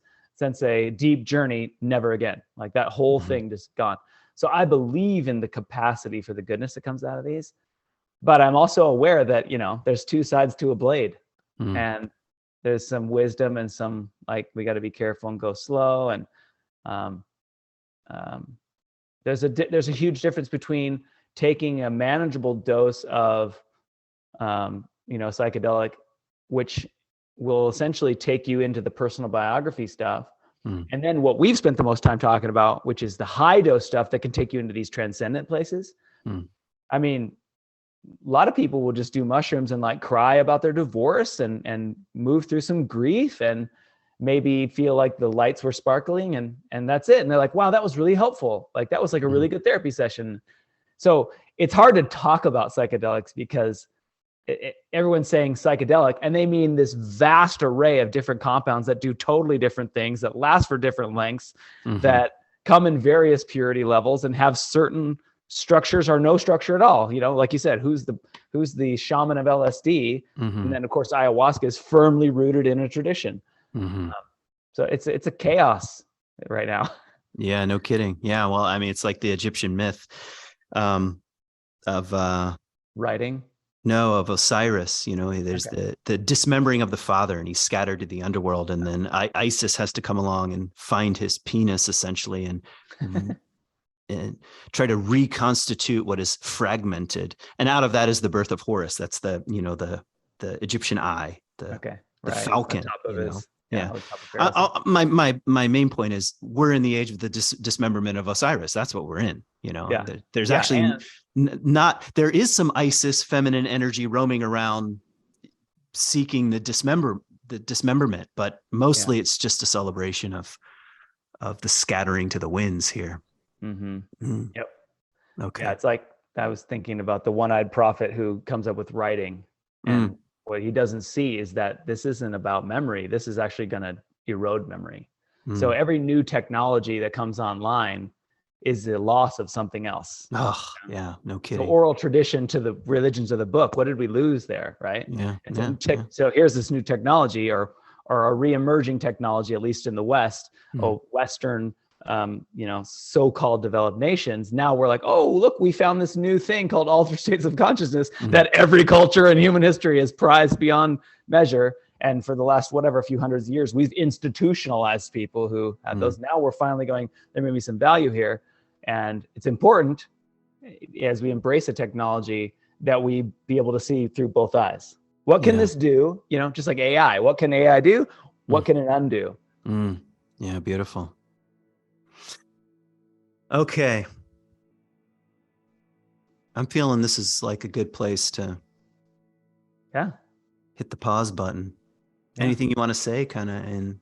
a deep journey, never again. Like, that whole thing just gone. So I believe in the capacity for the goodness that comes out of these, but I'm also aware that, there's 2 sides to a blade, and there's some wisdom and some, like, we got to be careful and go slow. And there's a huge difference between taking a manageable dose of psychedelic, which will essentially take you into the personal biography stuff. And then what we've spent the most time talking about, which is the high dose stuff that can take you into these transcendent places. I mean, a lot of people will just do mushrooms and like cry about their divorce and move through some grief and maybe feel like the lights were sparkling and that's it. And they're like, wow, that was really helpful. Like that was like a really good therapy session. So it's hard to talk about psychedelics because everyone's saying psychedelic and they mean this vast array of different compounds that do totally different things, that last for different lengths, that come in various purity levels and have certain structures or no structure at all. Like you said, who's the shaman of LSD? And then of course ayahuasca is firmly rooted in a tradition. So it's a chaos right now. Yeah, no kidding. Yeah, well, I mean, it's like the Egyptian myth of writing. No, of Osiris. There's the dismembering of the father, and he's scattered to the underworld, and then Isis has to come along and find his penis essentially, and try to reconstitute what is fragmented. And out of that is the birth of Horus. That's the Egyptian eye, the falcon. My main point is we're in the age of the dismemberment of Osiris. That's what we're in. There's actually there is some Isis feminine energy roaming around seeking the dismemberment, but mostly it's just a celebration of the scattering to the winds here. Yep. Okay. Yeah, it's like I was thinking about the one-eyed prophet who comes up with writing, and what he doesn't see is that this isn't about memory. This is actually going to erode memory. So every new technology that comes online is the loss of something else. Oh, yeah, no kidding. So oral tradition to the religions of the book. What did we lose there, right? Yeah. So here's this new technology, or a re-emerging technology, at least in the West, Western, so-called developed nations. Now we're like, oh, look, we found this new thing called altered states of consciousness that every culture in human history has prized beyond measure. And for the last few hundreds of years, we've institutionalized people who had those. Now we're finally going, there may be some value here. And it's important as we embrace a technology that we be able to see through both eyes. What can this do? Just like AI, what can AI do? What can it undo? Yeah, beautiful. Okay. I'm feeling this is like a good place to hit the pause button. Anything you want to say and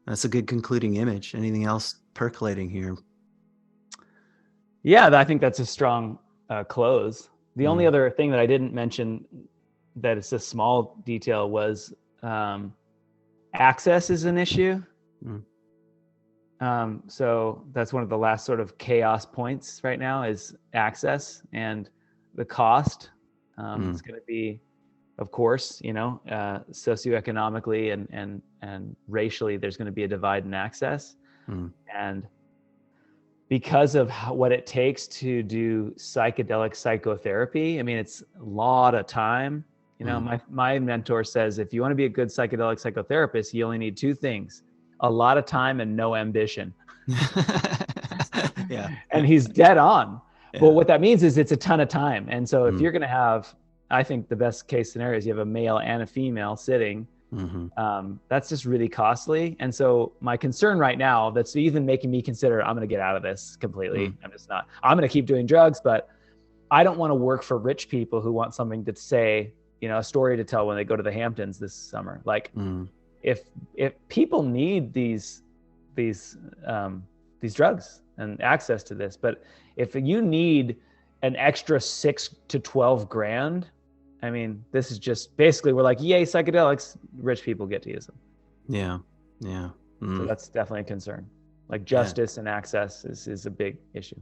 that's a good concluding image. Anything else percolating here? Yeah, I think that's a strong close. The only other thing that I didn't mention that it's a small detail was access is an issue. So that's one of the last sort of chaos points right now is access and the cost. It's going to be, of course, socioeconomically and racially, there's going to be a divide in access. And because of what it takes to do psychedelic psychotherapy, I mean, it's a lot of time. My mentor says, if you want to be a good psychedelic psychotherapist, you only need two things: a lot of time and no ambition. And he's dead on. But what that means is it's a ton of time. And so if you're going to have, I think the best case scenario is you have a male and a female sitting. That's just really costly. And so my concern right now, that's even making me consider, I'm going to get out of this completely. I'm going to keep doing drugs, but I don't want to work for rich people who want something to say, a story to tell when they go to the Hamptons this summer. Like if people need these drugs and access to this, but if you need an extra 6 to 12 grand, I mean, this is just basically, we're like, yay, psychedelics, rich people get to use them. Yeah. So that's definitely a concern. Like justice and access is a big issue.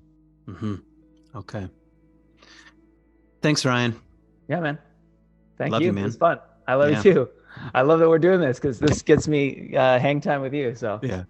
Okay. Thanks, Ryan. Yeah, man. Thank Love you, man. It was fun. I love you too. I love that we're doing this because this gets me hang time with you. So yeah.